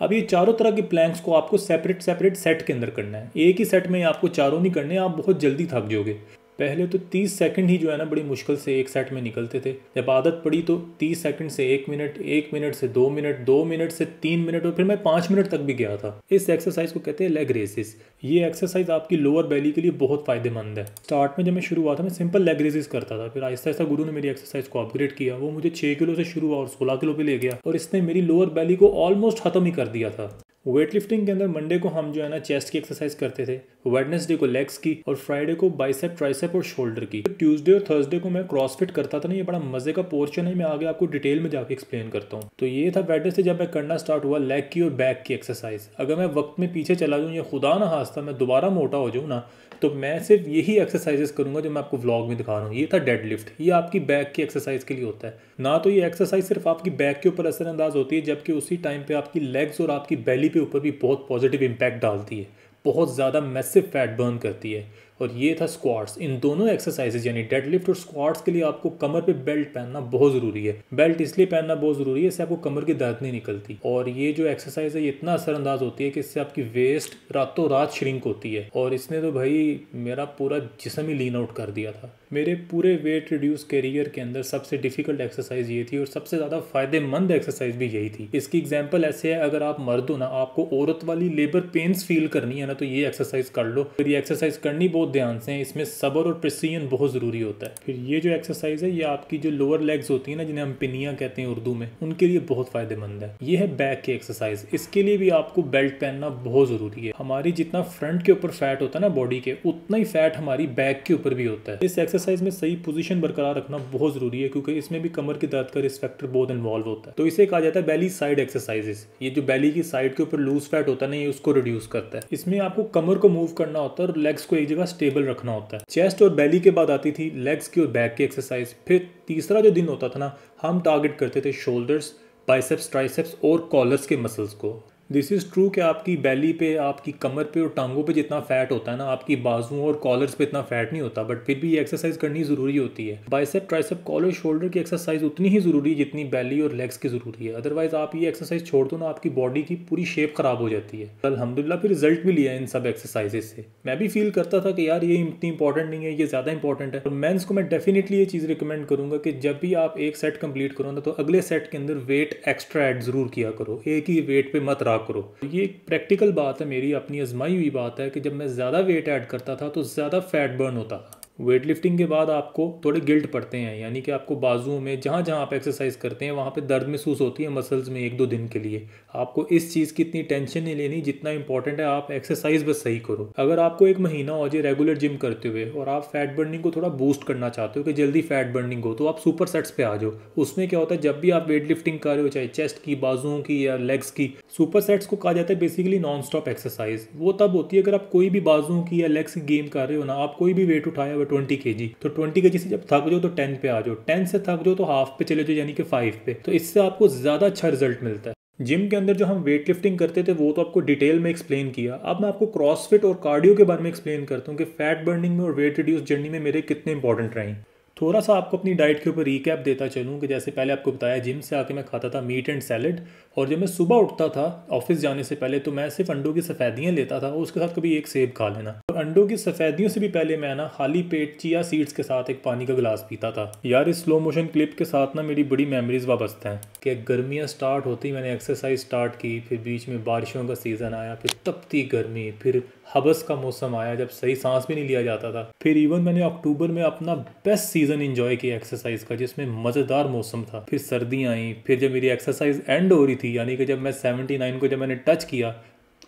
अब ये चारों तरह के प्लैंक्स को आपको सेपरेट सेट के अंदर करना है। एक ही सेट में आपको चारों नहीं करने, आप बहुत जल्दी थक जाओगे। पहले तो 30 सेकंड ही जो है ना बड़ी मुश्किल से एक सेट में निकलते थे। जब आदत पड़ी तो 30 सेकंड से 1 मिनट, 1 मिनट से 2 मिनट, 2 मिनट से 3 मिनट और फिर मैं 5 मिनट तक भी गया था। इस एक्सरसाइज को कहते हैं लेग रेसिस। ये एक्सरसाइज आपकी लोअर बेली के लिए बहुत फ़ायदेमंद है। स्टार्ट में जब मैं शुरू हुआ था मैं सिंपल लेग रेसिस करता था, फिर आहिस्ता आहिस्ता गुरु ने मेरी एक्सरसाइज को अपग्रेड किया। वो मुझे 6 किलो से शुरू हुआ और 16 किलो पे ले गया और इसने मेरी लोअर बेली को ऑलमोस्ट ख़त्म ही कर दिया था। वेट लिफ्टिंग के अंदर मंडे को हम जो है ना चेस्ट की एक्सरसाइज करते थे, वेडनेसडे को लेग्स की और फ्राइडे को बाइसेप, ट्राइसेप और शोल्डर की। ट्यूसडे और थर्सडे को मैं क्रॉसफिट करता था ना, ये बड़ा मजे का पोर्शन है, मैं आगे आपको डिटेल में जाके एक्सप्लेन करता हूँ। तो ये था वेडनेसडे जब मैं करना स्टार्ट हुआ लेग की और बैक की एक्सरसाइज। अगर मैं वक्त में पीछे चला जाऊँ या खुदा ना खास्ता मैं दोबारा मोटा हो जाऊँ ना, तो मैं सिर्फ यही एक्सरसाइजेस करूंगा जो मैं आपको व्लॉग में दिखा रहा हूँ। ये था डेड लिफ्ट, ये आपकी बैक की एक्सरसाइज के लिए होता है ना। तो ये एक्सरसाइज सिर्फ आपकी बैक के ऊपर असरअंदाज होती है, जबकि उसी टाइम पे आपकी लेग्स और आपकी बेली पे ऊपर भी बहुत पॉजिटिव इम्पैक्ट डालती है, बहुत ज़्यादा मैसिव फैट बर्न करती है। और ये था स्क्वाट्स। इन दोनों एक्सरसाइजेज यानी डेडलिफ्ट और स्क्वाट्स के लिए आपको कमर पे बेल्ट पहनना बहुत ज़रूरी है। बेल्ट इसलिए पहनना बहुत ज़रूरी है, इससे आपको कमर की दर्द नहीं निकलती। और ये जो एक्सरसाइज है ये इतना असरअंदाज होती है कि इससे आपकी वेस्ट रातों रात श्रिंक होती है। और इसने तो भाई मेरा पूरा जिस्म ही लीन आउट कर दिया था। मेरे पूरे वेट रिड्यूस करियर के अंदर सबसे डिफिकल्ट एक्सरसाइज ये थी और सबसे ज़्यादा फायदेमंद एक्सरसाइज भी यही थी। इसकी एग्जांपल ऐसे है, अगर आप मर्द हो ना, आपको औरत वाली लेबर पेन्स फील करनी है ना, तो ये एक्सरसाइज कर लो। फिर ये एक्सरसाइज करनी बहुत ध्यान से है, इसमें सब्र और प्रिसीजन बहुत ज़रूरी होता है। फिर ये जो एक्सरसाइज है ये आपकी जो लोअर लेग्स होती है ना, जिन्हें हम पिनियाँ कहते हैं उर्दू में, उनके लिए बहुत फायदेमंद है। ये है बैक की एक्सरसाइज। इसके लिए भी आपको बेल्ट पहनना बहुत ज़रूरी है। हमारी जितना फ्रंट के ऊपर फैट होता है ना बॉडी के, उतना ही फैट हमारी बैक के ऊपर भी होता है। इस एक्सरसाइज में सही पोजीशन बरकरार रखना बहुत जरूरी है, क्योंकि इसमें भी कमर की दर्द का रिस्क फैक्टर बहुत इन्वॉल्व होता है। तो इसे कहा जाता है बेली साइड एक्सरसाइजेस। ये जो बेली की साइड के ऊपर लूज फैट होता है ना, ये उसको रिड्यूस करता है। इसमें आपको कमर को मूव करना होता है और लेग्स को एक जगह स्टेबल रखना होता है। चेस्ट और बेली के बाद आती थी लेग्स की और बैक की एक्सरसाइज। फिर तीसरा जो दिन होता था ना, हम टारगेट करते थे शोल्डर्स, बाइसेप्स, ट्राइसेप्स और कॉलर्स के मसल्स को। दिस इज़ ट्रू कि आपकी बैली पे, आपकी कमर पे और टांगों पे जितना फैट होता है ना, आपकी बाजुओं और कॉलर्स पे इतना फैट नहीं होता, बट फिर भी ये एक्सरसाइज करनी ज़रूरी होती है। बाइसेप, ट्राइसेप, कॉलर, शोल्डर की एक्सरसाइज उतनी ही ज़रूरी है जितनी बैली और लेग्स की ज़रूरी है। अदरवाइज आप ये एक्सरसाइज छोड़ दो ना, आपकी बॉडी की पूरी शेप खराब हो जाती है। अल्हम्दुलिल्लाह फिर रिजल्ट भी लिया इन सब एक्सरसाइजेज से। मैं भी फील करता था कि यार ये इतनी इंपॉर्टेंट नहीं है, ये ज़्यादा इंपॉर्टेंट है। और मेंस को मैं डेफिनेटली ये चीज़ रिकमेंड करूँगा कि जब भी आप एक सेट कंप्लीट करो ना, तो अगले सेट के अंदर वेट एक्स्ट्रा ऐड ज़रूर किया करो, एक ही वेट पे मत रहा करो। ये प्रैक्टिकल बात है, मेरी अपनी आजमाई हुई बात है कि जब मैं ज़्यादा वेट ऐड करता था तो ज़्यादा फैट बर्न होता था। वेट लिफ्टिंग के बाद आपको थोड़े गिल्ट पड़ते हैं, यानी कि आपको बाजुओं में जहाँ जहाँ आप एक्सरसाइज करते हैं वहाँ पे दर्द महसूस होती है मसल्स में 1-2 दिन के लिए। आपको इस चीज़ की इतनी टेंशन नहीं लेनी, जितना इंपॉर्टेंट है आप एक्सरसाइज बस सही करो। अगर आपको 1 महीना हो जाए रेगुलर जिम करते हुए और आप फैट बर्निंग को थोड़ा बूस्ट करना चाहते हो कि जल्दी फैट बर्निंग हो, तो आप सुपर सेट्स पे आ जाओ। उसमें क्या होता है, जब भी आप वेट लिफ्टिंग कर रहे हो, चाहे चेस्ट की, बाजुओं की या लेग्स की, सुपर सेट्स को कहा जाता है बेसिकली नॉन स्टॉप एक्सरसाइज। वो तब होती है अगर आप कोई भी बाजुओं की या लेग्स की गेम कर रहे हो ना, आप कोई भी वेट उठाया हुआ 20 kg, तो 20 kg से जब थक जाओ तो 10 पे आ जाओ, 10 से थक जाओ तो हाफ पे चले जाओ, यानी कि 5 पे। तो इससे आपको ज़्यादा अच्छा रिजल्ट मिलता है। जिम के अंदर जो हम वेट लिफ्टिंग करते थे वो तो आपको डिटेल में एक्सप्लेन किया। अब मैं आपको क्रॉसफिट और कार्डियो के बारे में एक्सप्लेन करता हूँ कि फैट बर्निंग में और वेट रिड्यूस जर्नी में मेरे कितने इंपॉर्टेंट रहे। थोड़ा सा आपको अपनी डाइट के ऊपर रिकैप देता चलूँ कि जैसे पहले आपको बताया, जिम से आके मैं खाता था मीट एंड सैलड, और जब मैं सुबह उठता था ऑफिस जाने से पहले तो मैं सिर्फ अंडों की सफ़ेदियाँ लेता था और उसके साथ कभी एक सेब खा लेना। और अंडों की सफ़ेदियों से भी पहले मैं ना खाली पेट चिया सीड्स के साथ एक पानी का गिलास पीता था। यार इस स्लो मोशन क्लिप के साथ ना मेरी बड़ी मेमोरीज वाबस्ता हैं कि गर्मियाँ स्टार्ट होती मैंने एक्सरसाइज स्टार्ट की, फिर बीच में बारिशों का सीज़न आया, फिर तपती गर्मी, फिर हबस का मौसम आया जब सही सांस भी नहीं लिया जाता था। फिर इवन मैंने अक्टूबर में अपना बेस्ट सीज़न एंजॉय किया एक्सरसाइज का, जिसमें मज़ेदार मौसम था। फिर सर्दियाँ आई, फिर जब मेरी एक्सरसाइज एंड हो रही थी, यानी कि जब मैं 79 को जब मैंने टच किया,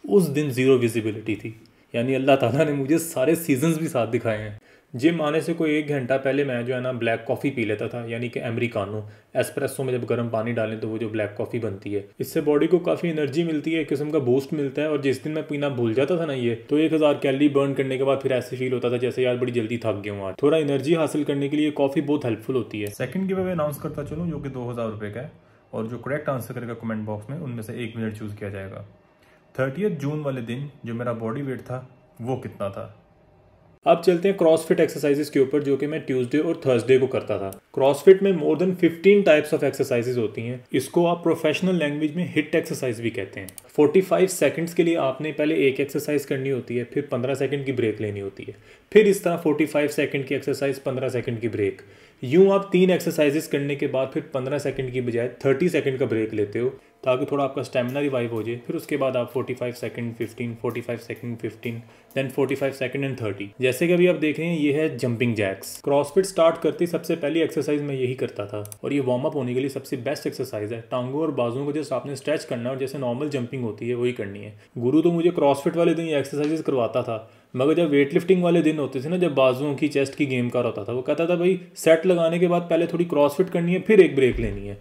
उस दिन ज़ीरो विजिबिलिटी थी। यानी अल्लाह ताला ने मुझे सारे सीजन्स भी साथ दिखाए हैं। जिम आने से कोई 1 घंटा पहले मैं जो है ना ब्लैक कॉफ़ी पी लेता था, यानी कि अमेरिकानो। एस्प्रेसो में जब गर्म पानी डालें तो वो जो ब्लैक कॉफ़ी बनती है, इससे बॉडी को काफ़ी एनर्जी मिलती है, एक किस्म का बूस्ट मिलता है। और जिस दिन मैं पीना भूल जाता था ना ये, तो 1000 कैलोरी बर्न करने के बाद फिर ऐसे फील होता था जैसे यार बड़ी जल्दी थक गया हूँ आज। थोड़ा एनर्जी हासिल करने के लिए कॉफ़ी बहुत हेल्पफुल होती है। सेकंड गिव अवे अनाउंस करता चलूँ, जो कि 2000 रुपये का है, और जो करेक्ट आंसर करेगा कमेंट बॉक्स में उनमें से 1 मिनट चूज़ किया जाएगा। 30 जून वाले दिन जो मेरा बॉडी वेट था वो कितना था। अब चलते हैं क्रॉसफिट एक्सरसाइजेस के ऊपर, जो कि मैं ट्यूसडे और थर्सडे को करता था। क्रॉसफिट में more than 15 types of exercises होती हैं। इसको आप प्रोफेशनल लैंग्वेज में हिट एक्सरसाइज भी कहते हैं। 45 सेकंड्स के लिए आपने पहले एक एक्सरसाइज करनी होती है, फिर 15 सेकंड की ब्रेक लेनी होती है, फिर इस तरह 45 सेकंड की एक्सरसाइज, 15 सेकंड की ब्रेक। यूँ आप 3 एक्सरसाइजेस करने के बाद फिर 15 सेकंड की बजाय 30 सेकंड का ब्रेक लेते हो, ताकि थोड़ा आपका स्टेमिना रिवाइव हो जाए। फिर उसके बाद आप 45 second 15, 45 second 15, then 45 second and 30। जैसे कि अभी आप देख रहे हैं, ये है जंपिंग जैक्स। क्रॉसफिट स्टार्ट करते सबसे पहली एक्सरसाइज मैं यही करता था, और ये वार्म अप होने के लिए सबसे बेस्ट एक्सरसाइज है। टांगों और बाजुओं को जस्ट आपने स्ट्रेच करना है और जैसे नॉर्मल जंपिंग होती है वही करनी है। गुरु तो मुझे क्रॉसफिट वाले दिन ये एक्सरसाइजेस करवाता था, मगर जब वेट लिफ्टिंग वाले दिन होते थे ना, जब बाजुओं की, चेस्ट की गेम कर होता था, वो कहता था भाई सेट लगाने के बाद पहले थोड़ी क्रॉसफिट करनी है, फिर एक ब्रेक लेनी है।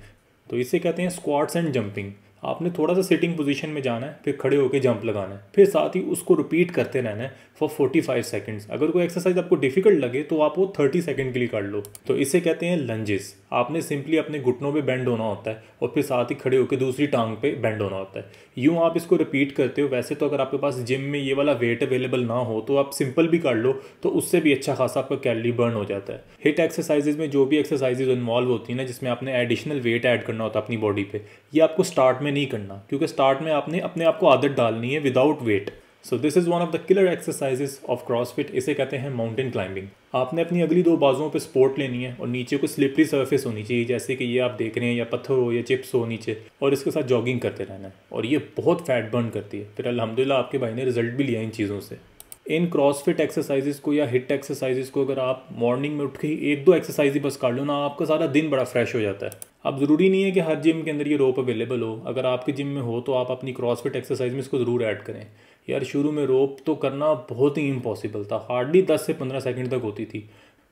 तो इसे कहते हैं स्क्वाट्स एंड जंपिंग। आपने थोड़ा सा सिटिंग पोजीशन में जाना है, फिर खड़े होकर जंप लगाना है, फिर साथ ही उसको रिपीट करते रहना है फॉर 45 सेकंड्स। अगर कोई एक्सरसाइज आपको डिफिकल्ट लगे तो आप वो 30 सेकंड के लिए कर लो। तो इसे कहते हैं लंजेस। आपने सिंपली अपने घुटनों पे बेंड होना होता है और फिर साथ ही खड़े होकर दूसरी टांग पे बेंड होना होता है। यूँ आप इसको रिपीट करते हो। वैसे तो अगर आपके पास जिम में ये वाला वेट अवेलेबल ना हो तो आप सिंपल भी कर लो, तो उससे भी अच्छा खासा आपका कैलोरी बर्न हो जाता है। हिट एक्सरसाइजेज में जो भी एक्सरसाइजेज इन्वॉल्व होती है ना, जिसमें आपने एडिशनल वेट ऐड करना होता है अपनी बॉडी पे, ये आपको स्टार्ट में नहीं करना, क्योंकि स्टार्ट में आपने अपने आप को आदत डालनी है without weight. So this is one of the killer exercises of CrossFit. इसे कहते हैं माउंटेन क्लाइंबिंग। आपने अपनी अगली 2 बाजुओं पे सपोर्ट लेनी है और नीचे को स्लिपरी सर्फेस होनी चाहिए, जैसे कि ये आप देख रहे हैं, या पत्थर हो या चिप्स हो नीचे, और इसके साथ जॉगिंग करते रहना है। और ये बहुत फैट बर्न करती है। फिर अल्हम्दुलिल्लाह आपके भाई ने रिजल्ट भी लिया इन चीज़ों से। इन क्रॉसफिट एक्सरसाइजेज को या हिट एक्सरसाइजेज को अगर आप मॉर्निंग में उठ के 1-2 एक्सरसाइज ही बस कर लो ना, आपका सारा दिन बड़ा फ्रेश हो जाता है। अब ज़रूरी नहीं है कि हर जिम के अंदर ये रोप अवेलेबल हो। अगर आपके जिम में हो तो आप अपनी क्रॉसफिट एक्सरसाइज में इसको ज़रूर ऐड करें। यार शुरू में रोप तो करना बहुत ही इम्पॉसिबल था, हार्डली 10 से 15 सेकंड तक होती थी।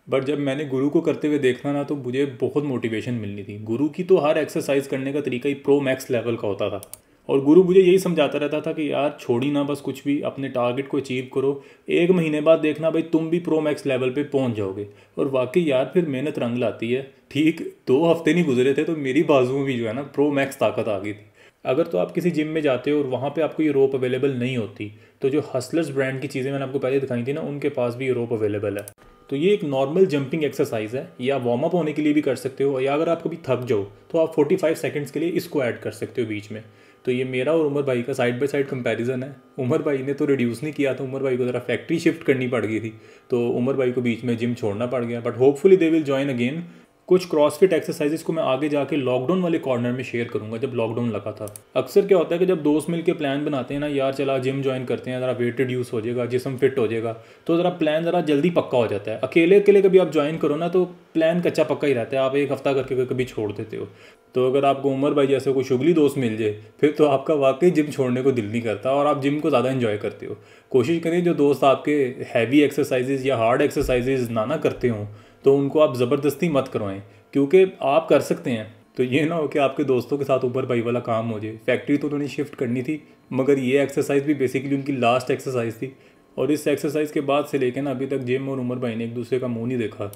बट जब मैंने गुरु को करते हुए देखा ना, तो मुझे बहुत मोटिवेशन मिलनी थी। गुरु की तो हर एक्सरसाइज करने का तरीका ही प्रो मैक्स लेवल का होता था, और गुरु मुझे यही समझाता रहता था कि यार छोड़ी ना बस कुछ भी, अपने टारगेट को अचीव करो। 1 महीने बाद देखना भाई तुम भी प्रो मैक्स लेवल पे पहुंच जाओगे। और वाकई यार फिर मेहनत रंग लाती है। ठीक 2 हफ्ते नहीं गुजरे थे तो मेरी बाजुओं में भी जो है ना प्रो मैक्स ताकत आ गई थी। अगर तो आप किसी जिम में जाते हो और वहाँ पे आपको ये रोप अवेलेबल नहीं होती, तो जो हसलर्स ब्रांड की चीज़ें मैंने आपको पहले दिखाई थी ना, उनके पास भी ये रोप अवेलेबल है। तो ये एक नॉर्मल जंपिंग एक्सरसाइज है, या वार्म अप होने के लिए भी कर सकते हो, या अगर आप कभी थक जाओ तो आप 45 सेकंड्स के लिए इसको ऐड कर सकते हो बीच में। तो ये मेरा और उमर भाई का साइड बाय साइड कंपैरिजन है। उमर भाई ने तो रिड्यूस नहीं किया था, उमर भाई को ज़रा फैक्ट्री शिफ्ट करनी पड़ गई थी, तो उमर भाई को बीच में जिम छोड़ना पड़ गया। But hopefully they will join again. कुछ क्रॉसफिट एक्सरसाइजेस को मैं आगे जाके लॉकडाउन वाले कॉर्नर में शेयर करूंगा, जब लॉकडाउन लगा था। अक्सर क्या होता है कि जब दोस्त मिलकर प्लान बनाते हैं ना, यार चला जिम ज्वाइन करते हैं, ज़रा वेट रिड्यूस हो जाएगा, जिस्म फिट हो जाएगा, तो ज़रा प्लान ज़रा जल्दी पक्का हो जाता है। अकेले अकेले कभी आप ज्वाइन करो ना तो प्लान कच्चा पक्का ही रहता है, आप 1 हफ्ता करके कभी छोड़ देते हो। तो अगर आपको उमर भाई जैसे कोई शुगली दोस्त मिल जाए, फिर तो आपका वाकई जिम छोड़ने को दिल नहीं करता और आप जिम को ज़्यादा इन्जॉय करते हो। कोशिश करें जो दोस्त आपके हैवी एक्सरसाइजेज या हार्ड एक्सरसाइजेज ना करते हों, तो उनको आप ज़बरदस्ती मत करवाएं, क्योंकि आप कर सकते हैं। तो ये ना हो कि आपके दोस्तों के साथ उमर भाई वाला काम हो जाए। फैक्ट्री तो उन्होंने शिफ्ट करनी थी, मगर ये एक्सरसाइज भी बेसिकली उनकी लास्ट एक्सरसाइज थी, और इस एक्सरसाइज के बाद से लेकर ना अभी तक जिम और उमर भाई ने एक दूसरे का मुँह नहीं देखा।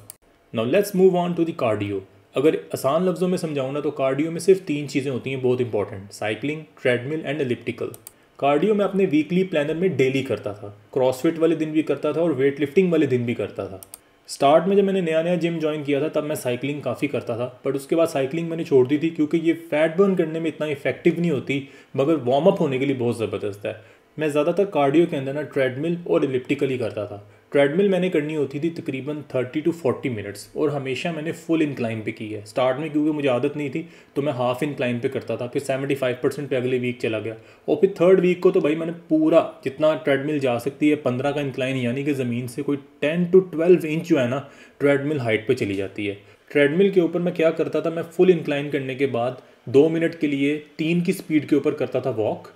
Now let's move on to the cardio. अगर आसान लफ्ज़ों में समझाऊँ ना, तो कार्डियो में सिर्फ 3 चीज़ें होती हैं बहुत important: cycling, treadmill and elliptical. Cardio मैं अपने वीकली प्लानर में डेली करता था, क्रॉसफिट वाले दिन भी करता था और वेट लिफ्टिंग वाले दिन भी करता था। स्टार्ट में जब मैंने नया जिम ज्वाइन किया था तब मैं साइकिलिंग काफ़ी करता था, बट उसके बाद साइकिलिंग मैंने छोड़ दी थी, क्योंकि ये फैट बर्न करने में इतना इफेक्टिव नहीं होती, मगर वार्म अप होने के लिए बहुत ज़बरदस्त है। मैं ज़्यादातर कार्डियो के अंदर ना ट्रेडमिल और एलिप्टिकल ही करता था। ट्रेडमिल मैंने करनी होती थी तकरीबन 30 to 40 मिनट्स, और हमेशा मैंने फुल इंक्लाइन पे की है। स्टार्ट में क्योंकि मुझे आदत नहीं थी तो मैं हाफ इंक्लाइन पे करता था, फिर 75% पे अगले वीक चला गया, और फिर 3rd वीक को तो भाई मैंने पूरा जितना ट्रेडमिल जा सकती है 15 का इंक्लाइन, यानी कि ज़मीन से कोई 10 to 12 इंच जो है ना ट्रेडमिल हाइट पर चली जाती है। ट्रेडमिल के ऊपर मैं क्या करता था, मैं फुल इंक्लाइन करने के बाद 2 मिनट के लिए 3 की स्पीड के ऊपर करता था वॉक,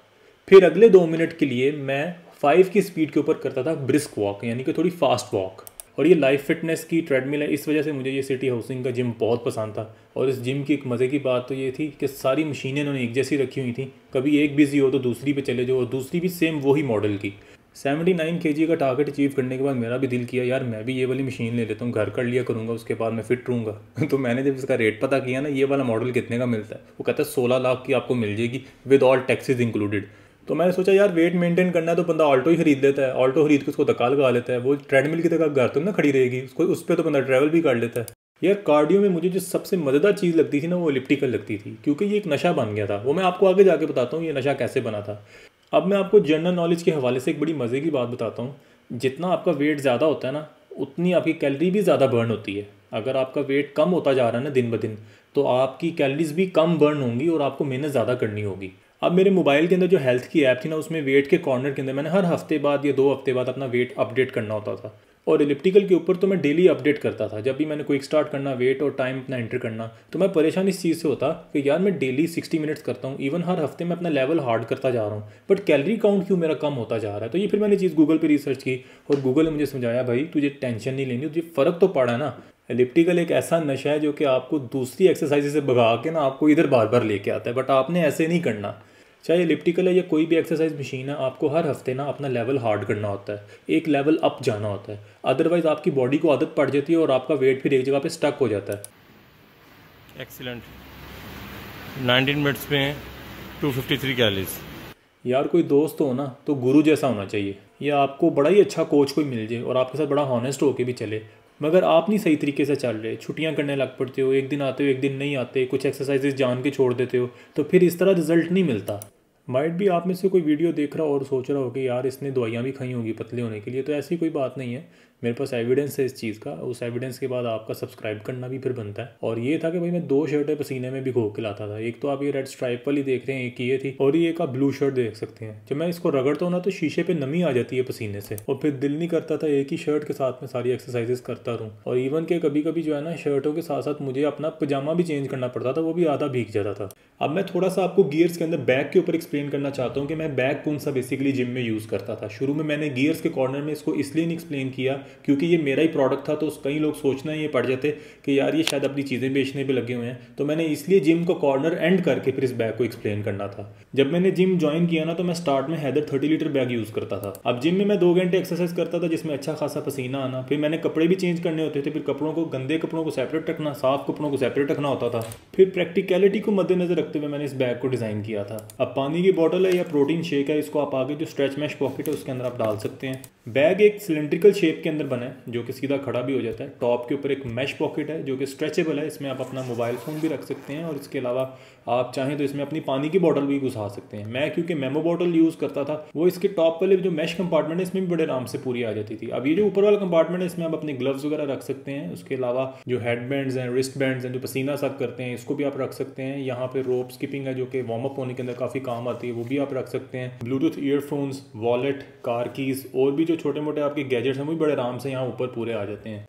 फिर अगले 2 मिनट के लिए मैं 5 की स्पीड के ऊपर करता था ब्रिस्क वॉक, यानी कि थोड़ी फास्ट वॉक। और ये लाइफ फिटनेस की ट्रेडमिल है, इस वजह से मुझे ये सिटी हाउसिंग का जिम बहुत पसंद था। और इस जिम की एक मज़े की बात तो ये थी कि सारी मशीनें इन्होंने एक जैसी रखी हुई थी, कभी एक बिजी हो तो दूसरी पे चले जाओ, और दूसरी भी सेम वही मॉडल की। 79 kg का टारगेट अचीव करने के बाद मेरा भी दिल किया यार मैं भी ये वाली मशीन ले लेता हूँ, घर कर लिया करूँगा, उसके बाद मैं फिट रहूँगा। तो मैंने जब इसका रेट पता किया ना, ये वाला मॉडल कितने का मिलता है, वो कहता है 16 लाख की आपको मिल जाएगी विद ऑल टैक्सेस इंक्लूडेड। तो मैंने सोचा यार वेट मेंटेन करना है तो बंदा ऑल्टो ही खरीद लेता है, ऑल्टो खरीद के उसको धक्का लगा लेता है, वो ट्रेडमिल की तरह घर तो ना खड़ी रहेगी, उसको उस पर तो बंदा ट्रैवल भी कर लेता है। यार कार्डियो में मुझे जो सबसे मज़ेदार चीज़ लगती थी ना, वो एलिप्टिकल लगती थी, क्योंकि ये एक नशा बन गया था। वो मैं आपको आगे जाके बताता हूँ ये नशा कैसे बना था। अब मैं आपको जनरल नॉलेज के हवाले से एक बड़ी मज़े की बात बताता हूँ। जितना आपका वेट ज़्यादा होता है ना, उतनी आपकी कैलोरी भी ज़्यादा बर्न होती है। अगर आपका वेट कम होता जा रहा है ना दिन ब दिन, तो आपकी कैलोरीज भी कम बर्न होंगी और आपको मेहनत ज़्यादा करनी होगी। अब मेरे मोबाइल के अंदर जो हेल्थ की ऐप थी ना, उसमें वेट के कॉर्नर के अंदर मैंने हर हफ्ते बाद या 2 हफ्ते बाद अपना वेट अपडेट करना होता था, और एलिप्टिकल के ऊपर तो मैं डेली अपडेट करता था। जब भी मैंने क्विक स्टार्ट करना, वेट और टाइम अपना एंटर करना, तो मैं परेशान इस चीज़ से होता कि यार मैं डेली 60 मिनट्स करता हूँ, इवन हर हफ्ते मैं अपना लेवल हार्ड करता जा रहा हूँ, बट कैलोरी काउंट क्यों मेरा कम होता जा रहा है। तो ये फिर मैंने चीज़ गूगल पर रिसर्च की, और गूगल ने मुझे समझाया भाई तुझे टेंशन नहीं लेनी, तुझे फ़र्क तो पड़ा है ना। एलिप्टिकल एक ऐसा नशा है जो कि आपको दूसरी एक्सरसाइज से भगा के ना आपको इधर बार बार लेके आता है, बट आपने ऐसे नहीं करना। चाहे एलिप्टिकल है या कोई भी एक्सरसाइज मशीन है, आपको हर हफ्ते ना अपना लेवल हार्ड करना होता है, एक लेवल अप जाना होता है, अदरवाइज आपकी बॉडी को आदत पड़ जाती है और आपका वेट फिर एक जगह पे स्टक हो जाता है। एक्सीलेंट, 19 मिनट्स में 253 कैलोरीज। यार कोई दोस्त हो ना तो गुरु जैसा होना चाहिए, या आपको बड़ा ही अच्छा कोच कोई मिल जाए और आपके साथ बड़ा हॉनेस्ट होके भी चले। मगर आप नहीं सही तरीके से चल रहे, छुट्टियां करने लग पड़ते हो, एक दिन आते हो एक दिन नहीं आते, कुछ एक्सरसाइजेज जान के छोड़ देते हो, तो फिर इस तरह रिजल्ट नहीं मिलता। माइट भी आप में से कोई वीडियो देख रहा हो और सोच रहा हो कि यार इसने दवाइयाँ भी खाई होंगी पतले होने के लिए, तो ऐसी कोई बात नहीं है, मेरे पास एविडेंस है इस चीज़ का। उस एविडेंस के बाद आपका सब्सक्राइब करना भी फिर बनता है। और ये था कि भाई मैं 2 शर्टें पसीने में भिगो के लाता था, एक तो आप ये रेड स्ट्राइप वाली देख रहे हैं, एक ये थी, और ये एक आप ब्लू शर्ट देख सकते हैं। जब मैं इसको रगड़ता हूँ ना तो शीशे पे नमी आ जाती है पसीने से, और फिर दिल नहीं करता था एक ही शर्ट के साथ में सारी एक्सरसाइजेस करता रहूँ। और इवन के कभी कभी जो है ना शर्टों के साथ साथ मुझे अपना पजामा भी चेंज करना पड़ता था, वो भी आधा भीग जाता था। अब मैं थोड़ा सा आपको गियर्स के अंदर बैक के ऊपर एक्सप्लेन करना चाहता हूँ कि मैं बैक कौन सा बेसिकली जिम में यूज़ करता था। शुरू में मैंने गियर्स के कॉर्नर में इसको इसलिए नहीं एक्सप्लेन किया क्योंकि ये मेरा ही प्रोडक्ट था, तो कई लोग सोचना ये पड़ जाते कि यार ये शायद अपनी चीज़ें बेचने पे लगे हुए हैं, तो मैंने इसलिए जिम को कॉर्नर एंड करके फिर इस बैग को एक्सप्लेन करना था। जब मैंने जिम ज्वाइन किया ना तो मैं स्टार्ट में हैदर 30 लीटर बैग यूज़ करता था। अब जिम में मैं 2 घंटे एक्सरसाइज करता था जिसमें अच्छा खासा पसीना आना, फिर मैंने कपड़े भी चेंज करने होते थे, फिर कपड़ों को, गंदे कपड़ों को सेपरेट रखना, साफ कपड़ों को सेपरेट रखना होता था। फिर प्रैक्टिकलिटी को मद्देनजर रखते हुए मैंने इस बैग को डिज़ाइन किया था। अब पानी की बॉटल है या प्रोटीन शेक है, इसको आप आगे जो स्ट्रेच मैश पॉकेट है उसके अंदर आप डाल सकते हैं। बैग एक सिलेंड्रिकल शेप के अंदर बना है जो कि सीधा खड़ा भी हो जाता है। टॉप के ऊपर एक मैश पॉकेट है जो कि स्ट्रेचेबल है, इसमें आप अपना मोबाइल फ़ोन भी रख सकते हैं, और इसके अलावा आप चाहें तो इसमें अपनी पानी की बॉटल भी घुसा सकते हैं। मैं क्योंकि मेमो बॉटल यूज़ करता था, वो इसके टॉप वाले जो मैश कंपार्टमेंट है इसमें भी बड़े आराम से पूरी आ जाती थी। अब ये जो ऊपर वाला कंपार्टमेंट है इसमें आप अपने ग्लव्स वगैरह रख सकते हैं, उसके अलावा जो हेड बैंड्स हैं, रिस्ट बैंड्स हैं जो पसीना साफ करते हैं, इसको भी आप रख सकते हैं। यहाँ पे रोप स्किपिंग है जो कि वार्म अप होने के अंदर काफ़ी काम आती है, वो भी आप रख सकते हैं। Bluetooth earphones, wallet, car keys और भी जो छोटे मोटे आपके गैजेट्स हैं वो भी बड़े आराम से यहाँ ऊपर पूरे आ जाते हैं।